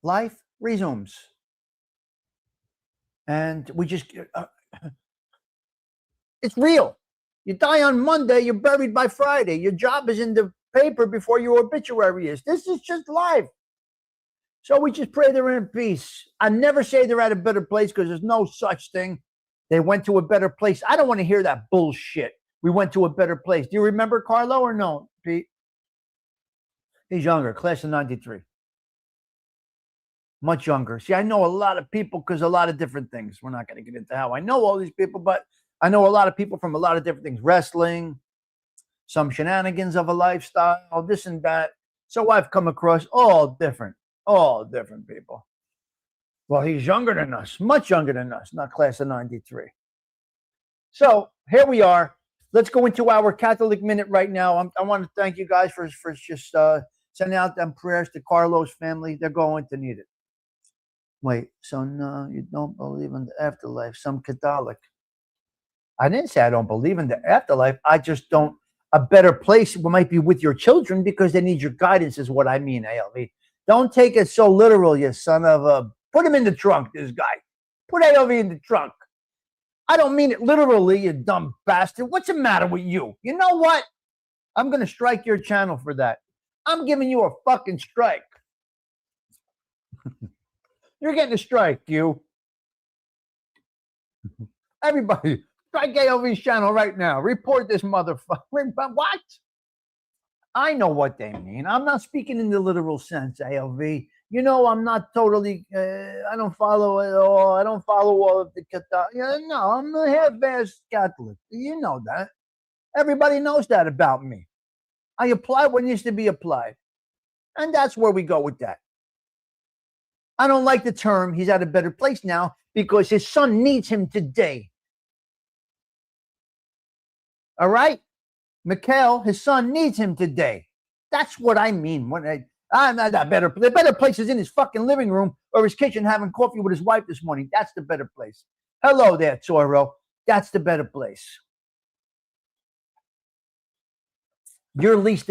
A: Life resumes. And we just, it's real. You die on Monday, you're buried by Friday. Your job is in the paper before your obituary is. This is just life. So we just pray they're in peace. I never say they're at a better place because there's no such thing. They went to a better place. I don't want to hear that bullshit. We went to a better place. Do you remember Carlo or no, Pete? He's younger, class of 93. Much younger. See, I know a lot of people because a lot of different things. We're not going to get into how I know all these people, but I know a lot of people from a lot of different things. Wrestling, some shenanigans of a lifestyle, this and that. So I've come across all different people. Well, he's younger than us, much younger than us, not class of 93. So here we are. Let's go into our Catholic Minute right now. I want to thank you guys for just sending out them prayers to Carlo's family. They're going to need it. Wait, so no, you don't believe in the afterlife. Some Catholic. I didn't say I don't believe in the afterlife. I just don't. A better place might be with your children because they need your guidance is what I mean, ALV. Don't take it so literal, you son of a... Put him in the trunk, this guy. Put ALV in the trunk. I don't mean it literally, you dumb bastard. What's the matter with you? You know what? I'm going to strike your channel for that. I'm giving you a fucking strike. You're getting a strike, you. Everybody, strike ALV's channel right now. Report this motherfucker. What? I know what they mean. I'm not speaking in the literal sense, ALV. You know, I'm not totally, I don't follow it all. I don't follow all of the Catholic. No, I'm a half-assed Catholic. You know that. Everybody knows that about me. I apply what needs to be applied. And that's where we go with that. I don't like the term, he's at a better place now, because his son needs him today. All right? Mikhail, his son needs him today. That's what I mean. I'm not that better. The better place is in his fucking living room or his kitchen having coffee with his wife this morning. That's the better place. Hello there, Toro. That's the better place. You are least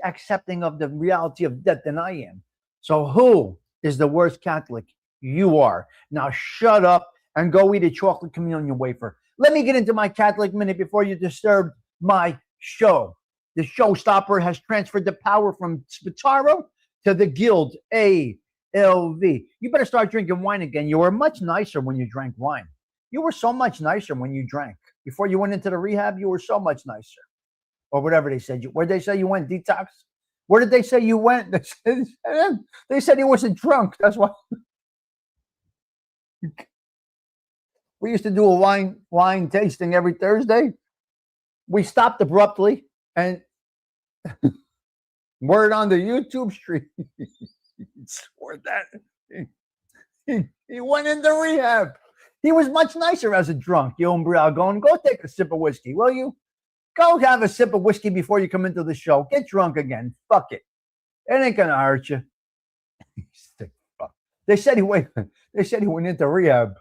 A: accepting of the reality of death than I am. So who is the worst Catholic? You are. Now shut up and go eat a chocolate communion wafer. Let me get into my Catholic Minute before you disturb my show. The showstopper has transferred the power from Spataro to the Guild ALV. You better start drinking wine again. You were much nicer when you drank wine. You were so much nicer when you drank. Before you went into the rehab, you were so much nicer. Or whatever they said. Where did they say you went? Detox? Where did they say you went? They said he wasn't drunk. That's why. We used to do a wine tasting every Thursday. We stopped abruptly and word on the YouTube stream. Swore that he went into rehab. He was much nicer as a drunk. You hombre, go take a sip of whiskey, will you? Go have a sip of whiskey before you come into the show. Get drunk again. Fuck it. It ain't gonna hurt you. They said he went into rehab.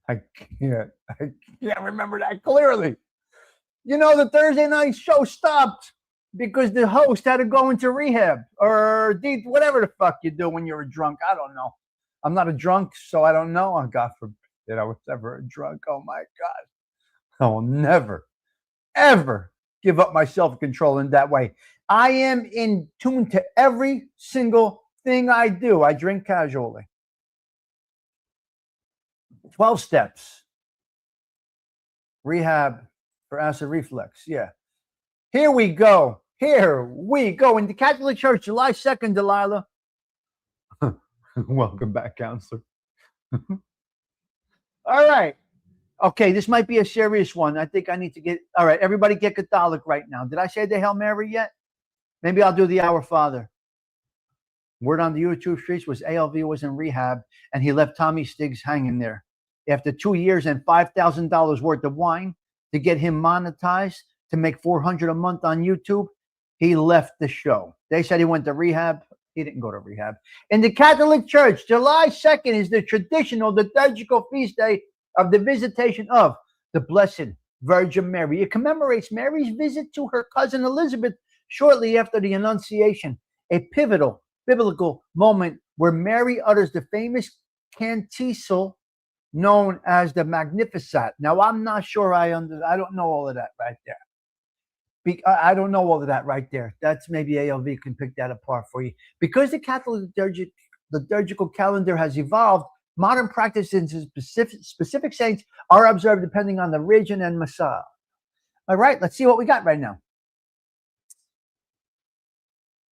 A: I can't remember that clearly. You know, the Thursday night show stopped because the host had to go into rehab or whatever the fuck you do when you're a drunk. I don't know. I'm not a drunk, so I don't know. Oh, God forbid I was ever a drunk. Oh my God. I will never, ever give up my self-control in that way. I am in tune to every single thing I do. I drink casually. 12 steps. Rehab for acid reflux. Yeah. Here we go. Here we go. In the Catholic Church, July 2nd, Delilah. Welcome back, counselor. All right. Okay, this might be a serious one. I think I need to get. All right, everybody get Catholic right now. Did I say the Hail Mary yet? Maybe I'll do the Our Father. Word on the YouTube streets was ALV was in rehab and he left Tommy Stigs hanging there. After 2 years and $5,000 worth of wine to get him monetized to make $400 a month on YouTube, he left the show. They said he went to rehab. He didn't go to rehab. In the Catholic Church, July 2nd is the traditional liturgical feast day of the visitation of the Blessed Virgin Mary. It commemorates Mary's visit to her cousin Elizabeth shortly after the Annunciation, a pivotal biblical moment where Mary utters the famous canticle known as the Magnificat. Now, I'm not sure I don't know all of that right there. I don't know all of that right there. That's maybe ALV can pick that apart for you. Because the Catholic liturgical calendar has evolved, modern practices in specific saints are observed depending on the region and Messiah. All right, let's see what we got right now.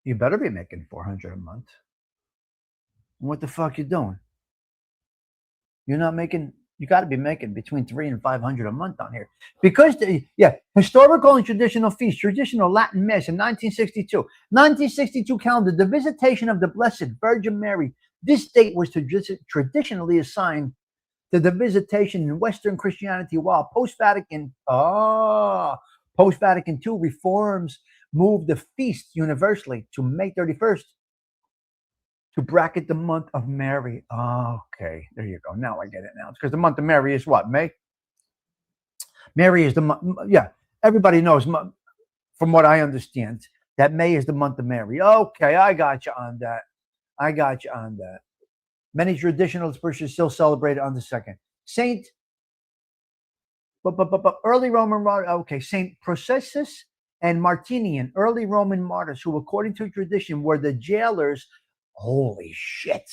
A: You better be making $400 a month. What the fuck you doing? You're not making. You got to be making between $300 and $500 a month on here because historical and traditional feast, traditional Latin Mass in 1962 calendar, the Visitation of the Blessed Virgin Mary. This date was traditionally assigned to the visitation in Western Christianity, while post-Vatican II reforms moved the feast universally to May 31st to bracket the month of Mary. Okay, there you go. Now I get it now. It's because the month of Mary is what? May? Mary is the month. Yeah, everybody knows, from what I understand, that May is the month of Mary. Okay, I got you on that. Many traditional churches still celebrate it on the 2nd. Early Roman martyrs. Okay, Saint Processus and Martinian, early Roman martyrs who, according to tradition, were the jailers. Holy shit.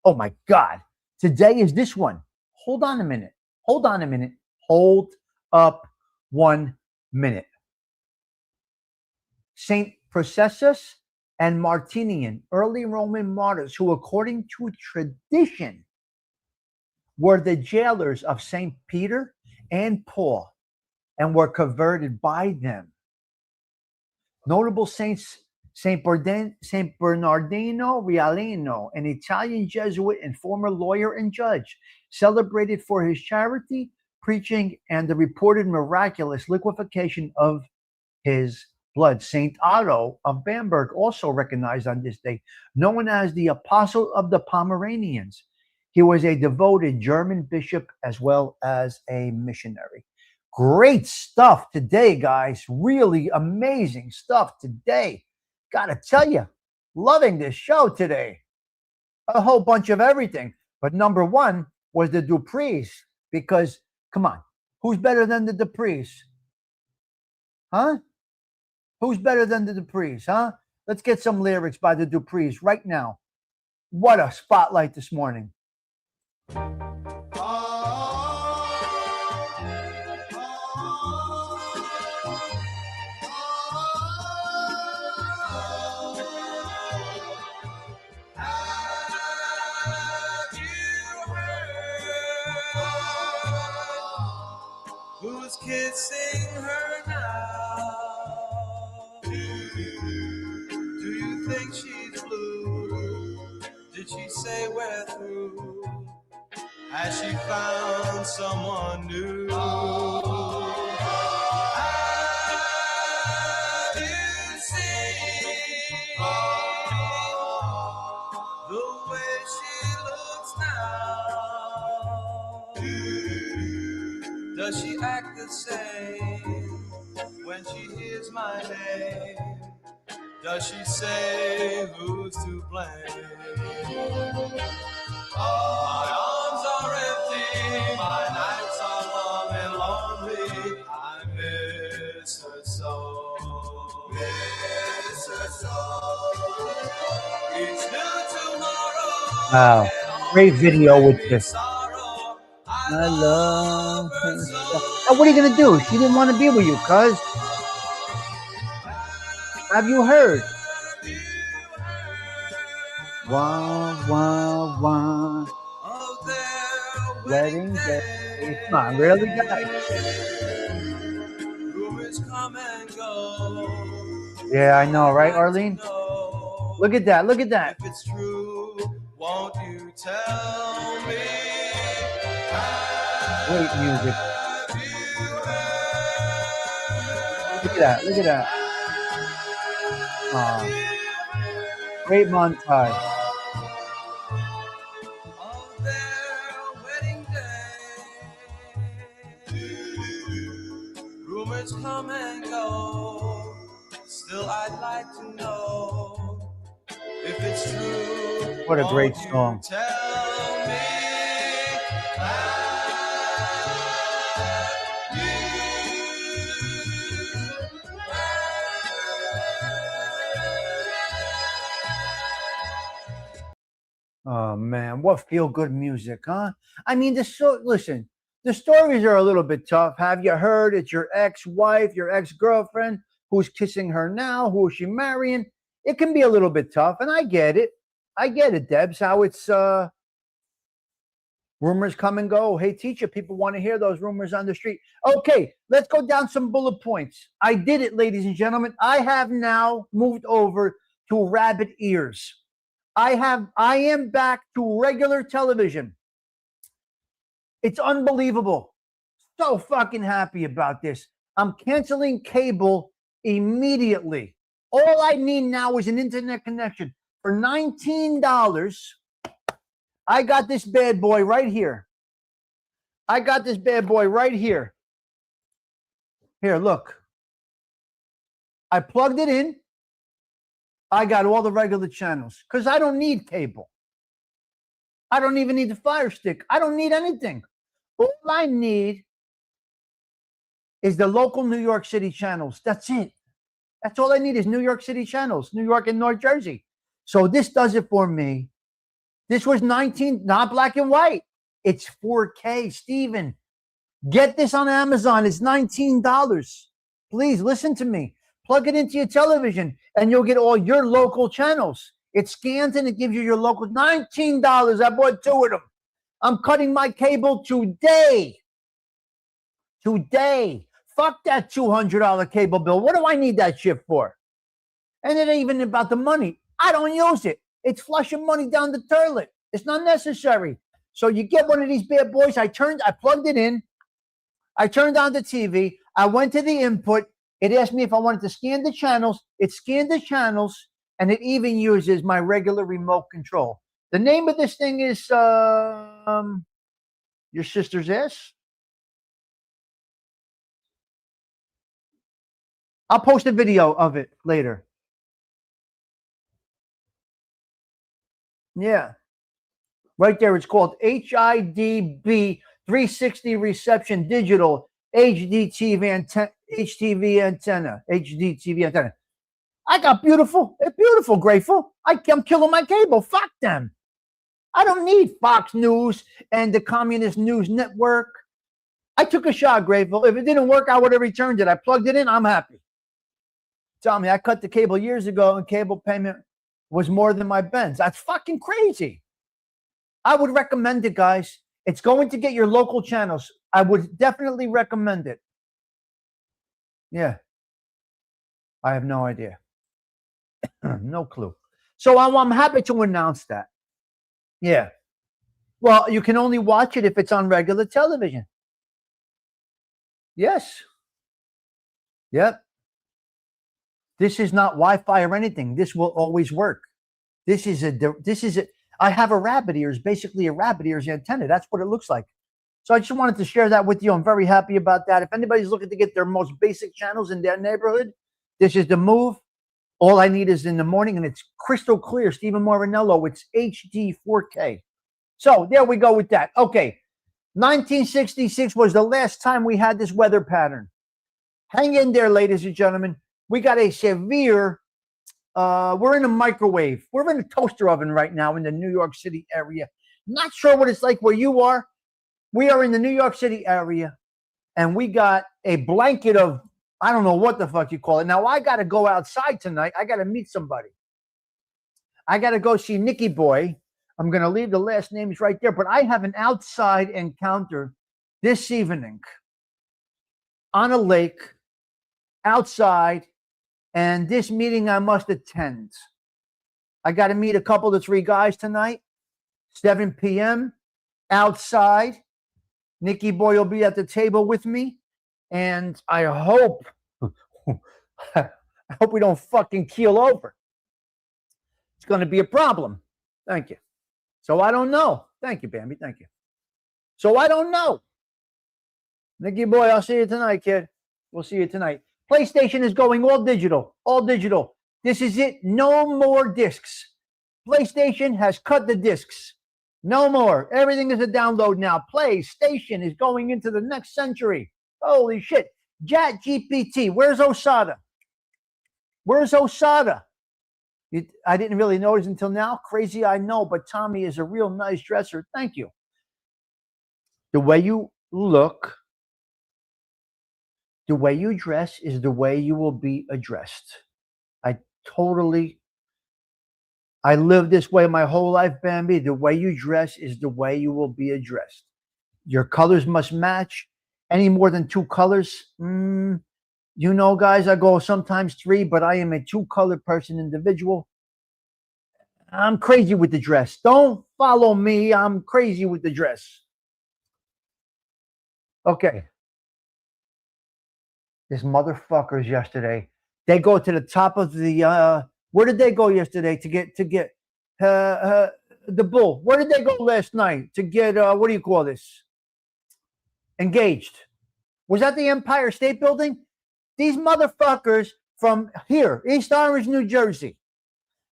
A: Oh my God. Today is this one. Hold on a minute. Hold up 1 minute. Saint Processus and Martinian, early Roman martyrs who, according to tradition, were the jailers of Saint Peter and Paul and were converted by them. Notable saints, Saint Bernardino Rialino, an Italian Jesuit and former lawyer and judge, celebrated for his charity, preaching, and the reported miraculous liquefaction of his blood. Saint Otto of Bamberg, also recognized on this day, known as the Apostle of the Pomeranians. He was a devoted German bishop as well as a missionary. Great stuff today, guys. Really amazing stuff today. Gotta tell you, loving this show today. A whole bunch of everything. But number one was the Duprees, because, come on, who's better than the Duprees? Huh? Who's better than the Duprees, huh? Let's get some lyrics by the Duprees right now. What a spotlight this morning.
C: Who's kissing her now? Do you think she's blue? Did she say we're through? Has she found someone new? Have you seen the way she looks now? Does she act the same when she hears my name? Does she say who's to blame? My arms are empty, my nights are long and lonely. I miss her so, miss her so. Each new tomorrow.
A: Wow, great video with this.
C: Sorrow, I
A: I love her so. Now, what are you gonna do? She didn't want to be with you, cuz. Have you heard? Wah wah wah.
C: Of their wedding
A: Wedding day. Come on, really, guys?
C: day. Rumors come and go.
A: Yeah, I
C: All
A: know,
C: I'd
A: right,
C: like to
A: Arlene?
C: know,
A: Look at that. Look at that.
C: if it's true, won't you tell me?
A: Great music.
C: Have you
A: Look at that. Look at that. Great montage.
C: of their wedding day? Rumors come and go. Still, I'd like to know, if it's true,
A: What a great
C: won't you
A: song.
C: tell me?
A: Oh man, what feel good music, huh? I mean, listen, the stories are a little bit tough. Have you heard it's your ex-wife, your ex-girlfriend, who's kissing her now? Who is she marrying? It can be a little bit tough, and I get it. I get it, Debs, how it's rumors come and go. Hey, teacher, people want to hear those rumors on the street. Okay, let's go down some bullet points. I did it, ladies and gentlemen. I have now moved over to rabbit ears. I am back to regular television. It's unbelievable. So fucking happy about this. I'm canceling cable immediately. All I need now is an internet connection. For $19, I got this bad boy right here. I got this bad boy right here. Here, look. I plugged it in. I got all the regular channels because I don't need cable. I don't even need the Fire Stick. I don't need anything. All I need is the local New York City channels. That's it. That's all I need is New York City channels, New York and North Jersey. So this does it for me. This was 19, not black and white. It's 4K, Steven. Get this on Amazon. It's $19. Please listen to me. Plug it into your television and you'll get all your local channels. It scans and it gives you your local $19. I bought 2 of them. I'm cutting my cable today. Today. Fuck that $200 cable bill. What do I need that shit for? And it ain't even about the money. I don't use it. It's flushing money down the toilet. It's not necessary. So you get one of these bad boys. I plugged it in. I turned on the TV. I went to the input. It asked me if I wanted to scan the channels. It scanned the channels, and it even uses my regular remote control. The name of this thing is Your Sister's Ass. I'll post a video of it later. Yeah. Right there, it's called HIDB 360 Reception Digital HDTV antenna. HDTV antenna. I got beautiful, grateful. I'm killing my cable. Fuck them. I don't need Fox News and the Communist News Network. I took a shot, grateful. If it didn't work, I would have returned it. I plugged it in. I'm happy. Tell me, I cut the cable years ago and cable payment was more than my Benz. That's fucking crazy. I would recommend it, guys. It's going to get your local channels. I would definitely recommend it. Yeah. I have no idea. No clue. So I'm happy to announce that. Yeah. Well, you can only watch it if it's on regular television. Yes. Yep. This is not Wi-Fi or anything. This will always work. I have a rabbit ears, basically a rabbit ears antenna. That's what it looks like. So I just wanted to share that with you. I'm very happy about that. If anybody's looking to get their most basic channels in their neighborhood, this is the move. All I need is in the morning, and it's crystal clear. Stephen Morinello, it's HD 4K. So there we go with that. Okay, 1966 was the last time we had this weather pattern. Hang in there, ladies and gentlemen. We got a severe, we're in a microwave. We're in a toaster oven right now in the New York City area. Not sure what it's like where you are. We are in the New York City area, and we got a blanket of, I don't know what the fuck you call it. Now, I got to go outside tonight. I got to meet somebody. I got to go see Nicky Boy. I'm going to leave the last names right there, but I have an outside encounter this evening on a lake outside, and this meeting I must attend. I got to meet a couple to 3 guys tonight, 7 p.m. outside. Nicky Boy will be at the table with me, and I hope we don't fucking keel over. It's going to be a problem. Thank you. So I don't know. Thank you, Bambi. Thank you. So I don't know. Nicky Boy, I'll see you tonight, kid. We'll see you tonight. PlayStation is going all digital. All digital. This is it. No more discs. PlayStation has cut the discs. No more. Everything is a download now. PlayStation is going into the next century. Holy shit. ChatGPT. Where's Osada? Where's Osada? I didn't really notice until now. Crazy, I know, but Tommy is a real nice dresser. Thank you. The way you look, the way you dress is the way you will be addressed. I lived this way my whole life, Bambi. The way you dress is the way you will be addressed. Your colors must match. Any more than 2 colors? You know, guys, I go sometimes 3, but I am a 2-color person individual. I'm crazy with the dress. Don't follow me. I'm crazy with the dress. Okay. This motherfuckers yesterday, they go to the top of the, where did they go yesterday to get the bull? Where did they go last night to get, what do you call this? Engaged. Was that the Empire State Building? These motherfuckers from here, East Orange, New Jersey,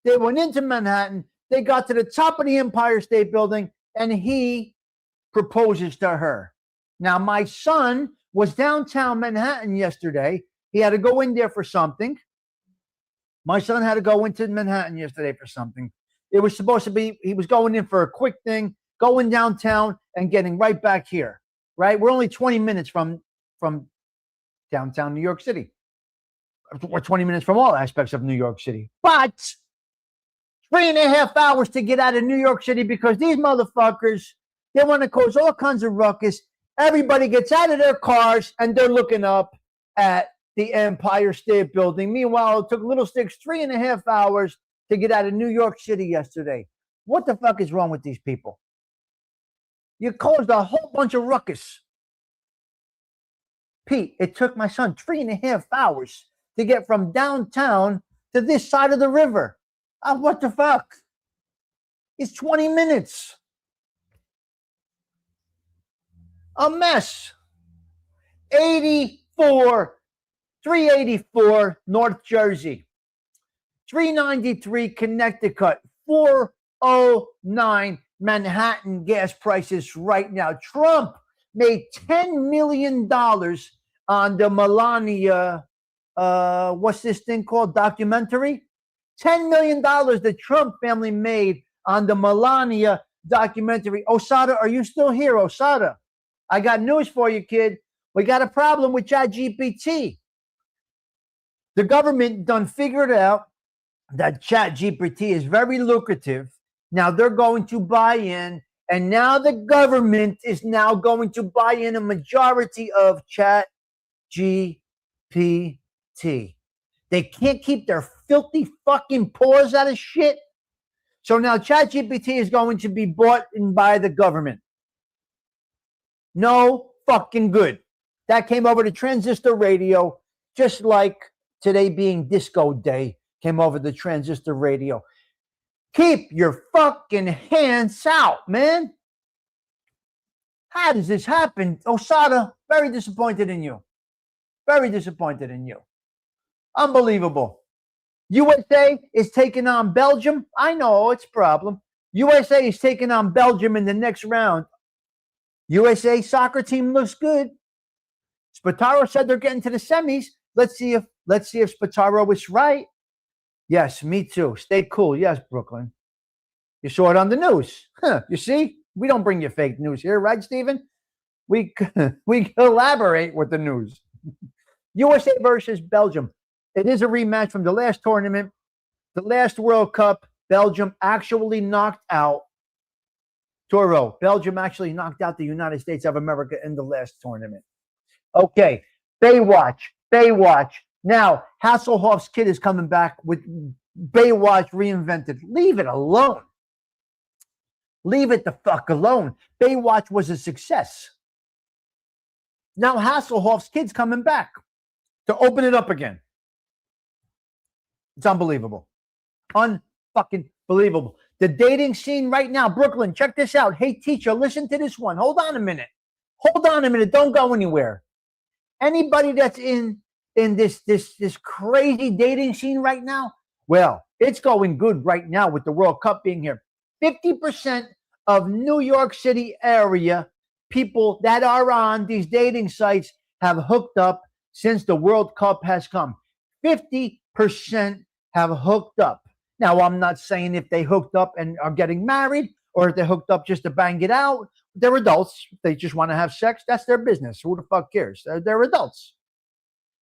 A: they went into Manhattan, they got to the top of the Empire State Building, and he proposes to her. Now, my son was downtown Manhattan yesterday. He had to go in there for something. My son had to go into Manhattan yesterday for something. It was supposed to be, he was going in for a quick thing, going downtown and getting right back here, right? We're only 20 minutes from downtown New York City. We're 20 minutes from all aspects of New York City. But 3.5 hours to get out of New York City because these motherfuckers, they want to cause all kinds of ruckus. Everybody gets out of their cars and they're looking up at the Empire State Building. Meanwhile, it took Little Sticks 3.5 hours to get out of New York City yesterday. What the fuck is wrong with these people? You caused a whole bunch of ruckus. Pete, it took my son 3.5 hours to get from downtown to this side of the river. What the fuck? It's 20 minutes. A mess. 384 North Jersey. 393 Connecticut. 409 Manhattan gas prices right now. Trump made $10 million on the Melania, what's this thing called? Documentary? $10 million the Trump family made on the Melania documentary. Osada, are you still here, Osada? I got news for you, kid. We got a problem with ChatGPT. The government done figured out that ChatGPT is very lucrative. Now they're going to buy in, and now the government is now going to buy in a majority of ChatGPT. They can't keep their filthy fucking paws out of shit. So now ChatGPT is going to be bought in by the government. No fucking good. That came over to transistor radio, just like today being disco day, came over the transistor radio. Keep your fucking hands out, man. How does this happen? Osada, very disappointed in you. Very disappointed in you. Unbelievable. USA is taking on Belgium. I know it's a problem. USA is taking on Belgium in the next round. USA soccer team looks good. Spataro said they're getting to the semis. Let's see if Spataro is right. Yes, me too. Stay cool. Yes, Brooklyn. You saw it on the news. You see? We don't bring you fake news here, right, Stephen? we collaborate with the news. USA versus Belgium. It is a rematch from the last tournament. The last World Cup, Belgium actually knocked out Toro. Belgium actually knocked out the United States of America in the last tournament. Okay, Baywatch. Now, Hasselhoff's kid is coming back with Baywatch reinvented. Leave it alone. Leave it the fuck alone. Baywatch was a success. Now Hasselhoff's kid's coming back to open it up again. It's unbelievable. Unfucking believable. The dating scene right now, Brooklyn, check this out. Hey, teacher, listen to this one. Hold on a minute. Don't go anywhere. Anybody that's in this crazy dating scene right now, well, it's going good right now with the World Cup being here. 50% of New York City area people that are on these dating sites have hooked up since the World Cup has come. 50% have hooked up. Now, I'm not saying if they hooked up and are getting married or if they hooked up just to bang it out. They're adults. They just want to have sex. That's their business. Who the fuck cares? They're adults.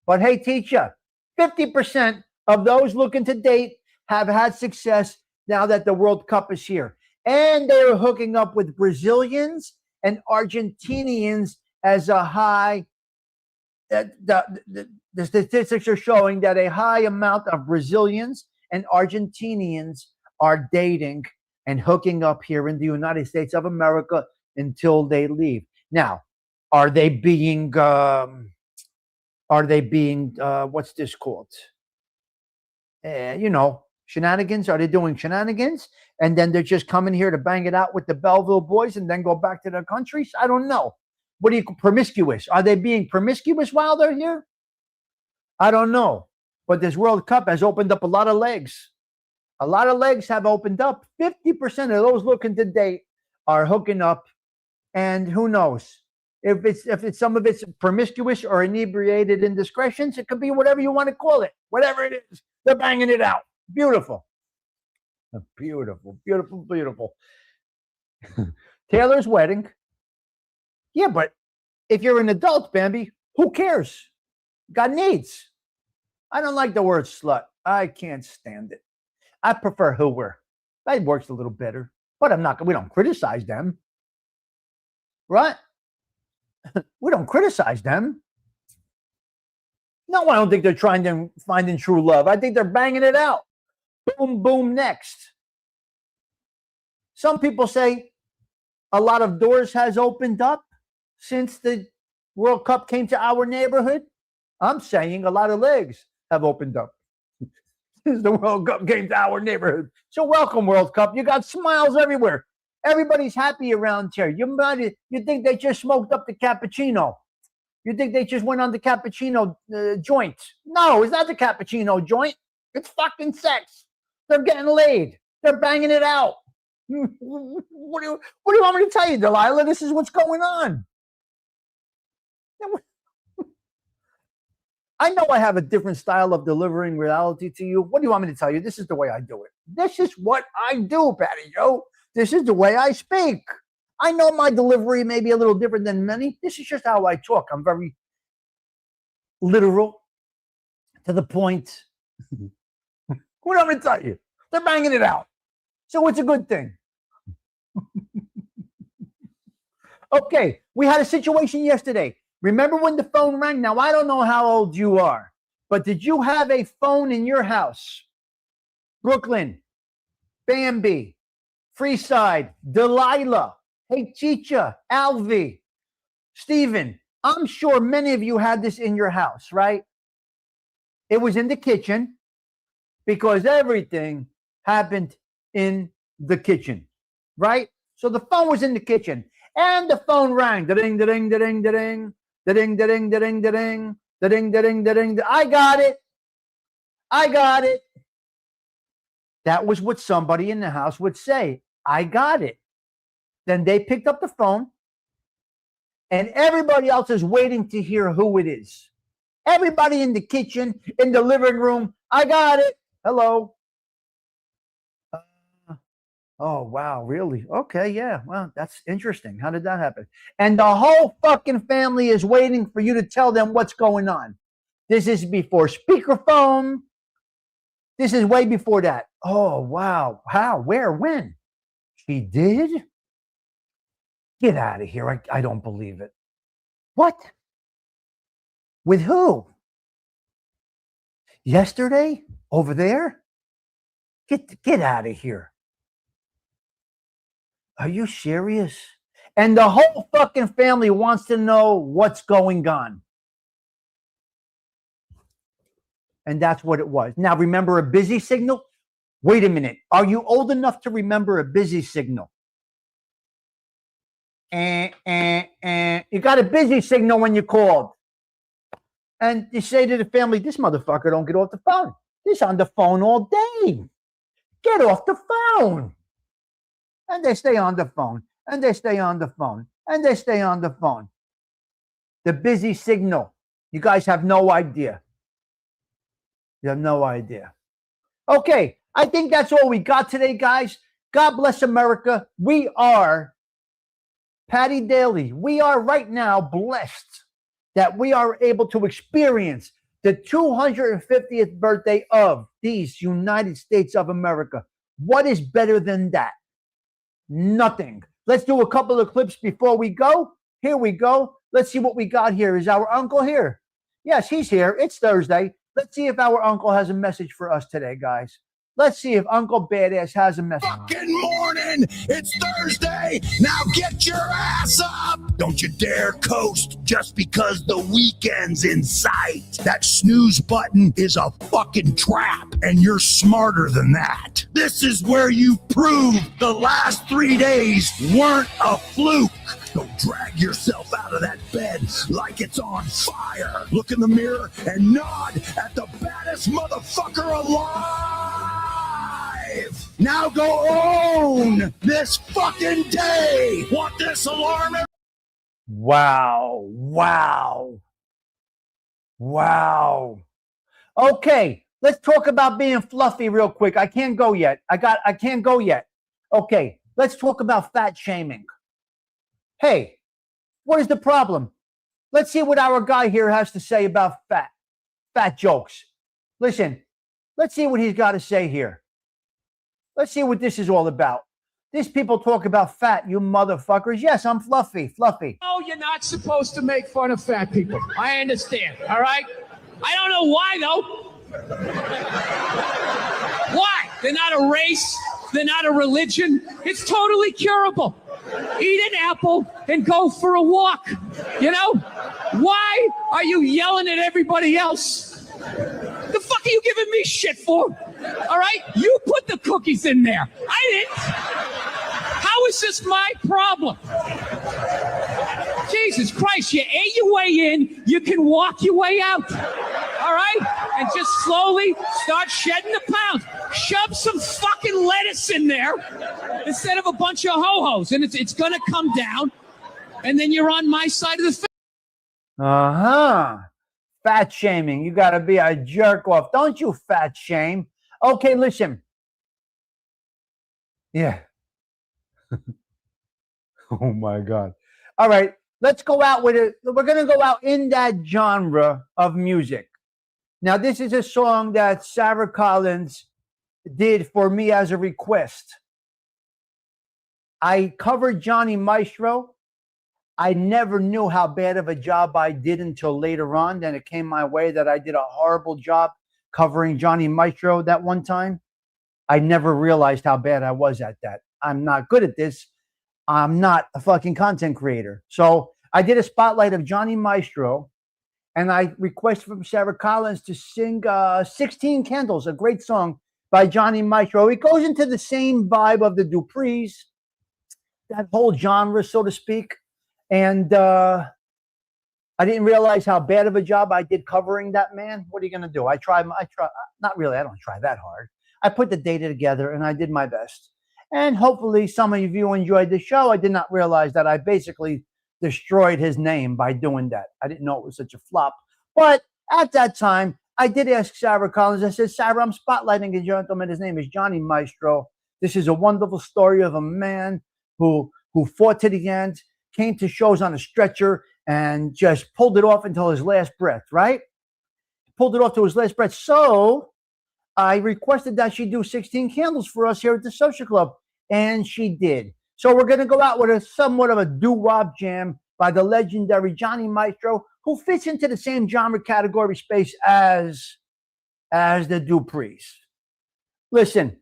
A: But hey, teacher, 50% of those looking to date have had success now that the World Cup is here. And they're hooking up with Brazilians and Argentinians as a high. The statistics are showing that a high amount of Brazilians and Argentinians are dating and hooking up here in the United States of America until they leave. Now, are they being what's this called? Shenanigans? Are they doing shenanigans? And then they're just coming here to bang it out with the Belleville boys and then go back to their countries? I don't know. What do you call promiscuous? Are they being promiscuous while they're here? I don't know. But this World Cup has opened up a lot of legs. A lot of legs have opened up. 50% of those looking to date are hooking up. And who knows? If it's some of it's promiscuous or inebriated indiscretions, it could be whatever you want to call it. Whatever it is, they're banging it out. Beautiful. Beautiful, beautiful, beautiful. Taylor's wedding. Yeah, but if you're an adult, Bambi, who cares? Got needs. I don't like the word slut. I can't stand it. I prefer hooer. That works a little better. But we don't criticize them. Right? We don't criticize them. No, I don't think they're trying to find true love. I think they're banging it out. Boom, boom, next. Some people say a lot of doors has opened up since the World Cup came to our neighborhood. I'm saying a lot of legs have opened up since the World Cup came to our neighborhood. So welcome, World Cup. You got smiles everywhere. Everybody's happy around here. You think they just smoked up the cappuccino. You think they just went on the cappuccino joint. No, it's not the cappuccino joint. It's fucking sex. They're getting laid. They're banging it out. What do you want me to tell you, Delilah? This is what's going on. I know I have a different style of delivering reality to you. What do you want me to tell you? This is the way I do it. This is what I do, Patty Joe. This is the way I speak. I know my delivery may be a little different than many. This is just how I talk. I'm very literal, to the point. What do you want me to tell you? They're banging it out. So it's a good thing. Okay, we had a situation yesterday. Remember when the phone rang? Now, I don't know how old you are, but did you have a phone in your house? Brooklyn, Bambi, Freeside, Delilah, Hey Chicha, Alvi, Stephen. I'm sure many of you had this in your house, right? It was in the kitchen because everything happened in the kitchen, right? So the phone was in the kitchen and the phone rang. Da-ding, da-ding, da-ding, da-ding. Da-ding, da-ding, da-ding, da-ding. Da-ding, da-ding, da-ding. I got it. That was what somebody in the house would say. I got it. Then they picked up the phone and everybody else is waiting to hear who it is. Everybody in the kitchen, in the living room. I got it. Hello. Oh, wow. Really? Okay. Yeah. Well, that's interesting. How did that happen? And the whole fucking family is waiting for you to tell them what's going on. This is before speakerphone. This is way before that. Oh, wow. How? Where? When? She did? Get out of here. I don't believe it. What? With who? Yesterday? Over there? Get out of here. Are you serious? And the whole fucking family wants to know what's going on. And that's what it was. Now, remember a busy signal? Wait a minute. Are you old enough to remember a busy signal? You got a busy signal when you called. And you say to the family, this motherfucker don't get off the phone. He's on the phone all day. Get off the phone. And they stay on the phone. And they stay on the phone. And they stay on the phone. The busy signal. You guys have no idea. You have no idea. Okay, I think that's all we got today, guys. God bless America. We are Patty Daly. We are right now blessed that we are able to experience the 250th birthday of these United States of America. What is better than that? Nothing. Let's do a couple of clips before we go. Here we go. Let's see what we got here. Is our uncle here? Yes, he's here. It's Thursday. Let's see if our uncle has a message for us today, guys. Let's see if Uncle Badass has a message.
E: Fucking morning! It's Thursday! Now get your ass up! Don't you dare coast just because the weekend's in sight. That snooze button is a fucking trap, and you're smarter than that. This is where you prove the last 3 days weren't a fluke. Don't drag yourself out of that bed like it's on fire. Look in the mirror and nod at the baddest motherfucker alive. Now go own this fucking day. Want this alarm?
A: Wow. Wow. Wow. Okay, let's talk about being fluffy real quick. I can't go yet. I can't go yet. Okay, let's talk about fat shaming. Hey, what is the problem? Let's see what our guy here has to say about fat jokes. Listen, let's see what he's got to say here. Let's see what this is all about. These people talk about fat, you motherfuckers. Yes, I'm fluffy.
F: No, you're not supposed to make fun of fat people. I understand, all right? I don't know why, though. Why? They're not a race. They're not a religion. It's totally curable. Eat an apple and go for a walk. You know? Why are you yelling at everybody else? The fuck are you giving me shit for? All right? You put the cookies in there. I didn't. How is this my problem? Jesus Christ, you ate your way in, you can walk your way out. All right? And just slowly start shedding the pounds. Shove some fucking lettuce in there instead of a bunch of ho-hos. And it's going to come down. And then you're on my side of the fence.
A: Uh-huh. Fat shaming. You got to be a jerk off. Don't you fat shame. Okay, listen. Yeah. Oh, my God. All right. Let's go out with it. We're going to go out in that genre of music. Now, this is a song that Sarah Collins did for me as a request. I covered Johnny Maestro. I never knew how bad of a job I did until later on. Then it came my way that I did a horrible job covering Johnny Maestro that one time. I never realized how bad I was at that. I'm not good at this. I'm not a fucking content creator. So I did a spotlight of Johnny Maestro, and I requested from Sarah Collins to sing 16 Candles, a great song by Johnny Maestro. It goes into the same vibe of the Duprees, that whole genre, so to speak. And I didn't realize how bad of a job I did covering that man. What are you going to do? I try, not really, I don't try that hard. I put the data together and I did my best. And hopefully some of you enjoyed the show. I did not realize that I basically destroyed his name by doing that. I didn't know it was such a flop. But at that time, I did ask Sarah Collins. I said, Sarah, I'm spotlighting a gentleman. His name is Johnny Maestro. This is a wonderful story of a man who fought to the end, came to shows on a stretcher, and just pulled it off until his last breath, right? Pulled it off to his last breath. So I requested that she do 16 candles for us here at the Social Club, and she did. So we're going to go out with a somewhat of a doo-wop jam by the legendary Johnny Maestro, who fits into the same genre category space as the Duprees. Listen,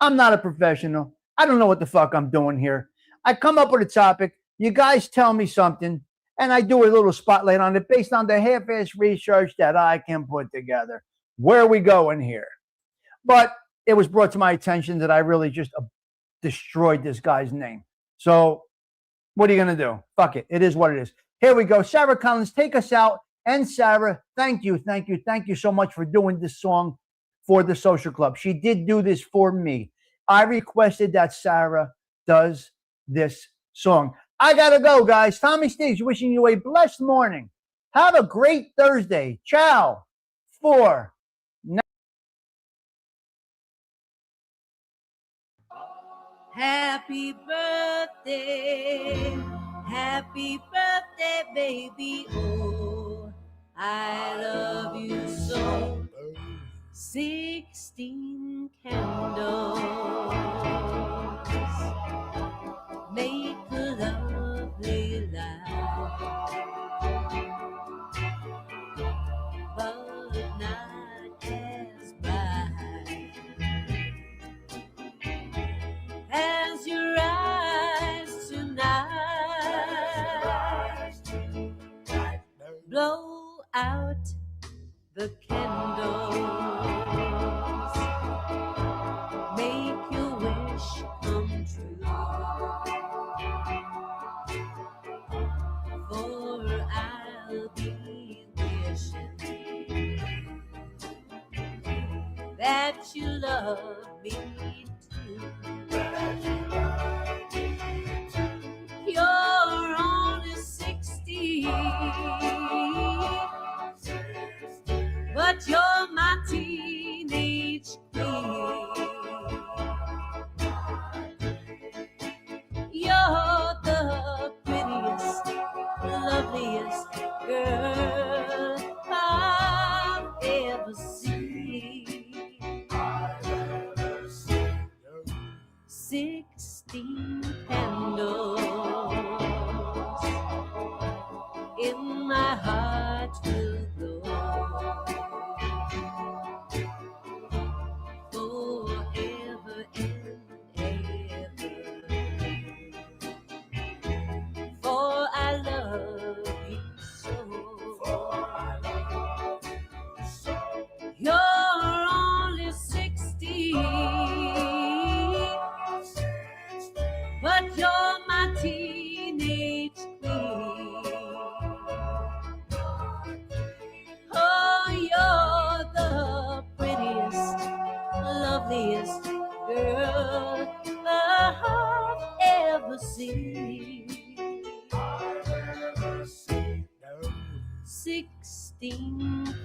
A: I'm not a professional. I don't know what the fuck I'm doing here. I come up with a topic, you guys tell me something, and I do a little spotlight on it based on the half-ass research that I can put together. Where are we going here? But it was brought to my attention that I really just destroyed this guy's name. So what are you going to do? Fuck it. It is what it is. Here we go. Sarah Collins, take us out. And Sarah, thank you so much for doing this song for the Social Club. She did do this for me. I requested that Sarah does this song. I got to go, guys. Tommy Stigs wishing you a blessed morning. Have a great Thursday. Ciao. For
G: Happy birthday, baby. Oh, I love you so. 16 candles make a lovely life, but not as bright as your eyes tonight. Blow out the candles, make your wish come true, for I'll be wishing that you love me too. You're only 60, but you're my teenage queen. You're the prettiest, loveliest girl I've ever seen. 16 candles in my heart will glow forever and ever, for I love you so. You're only 60, but you're my teenage queen. Oh, you're the prettiest, loveliest girl I've ever seen. 16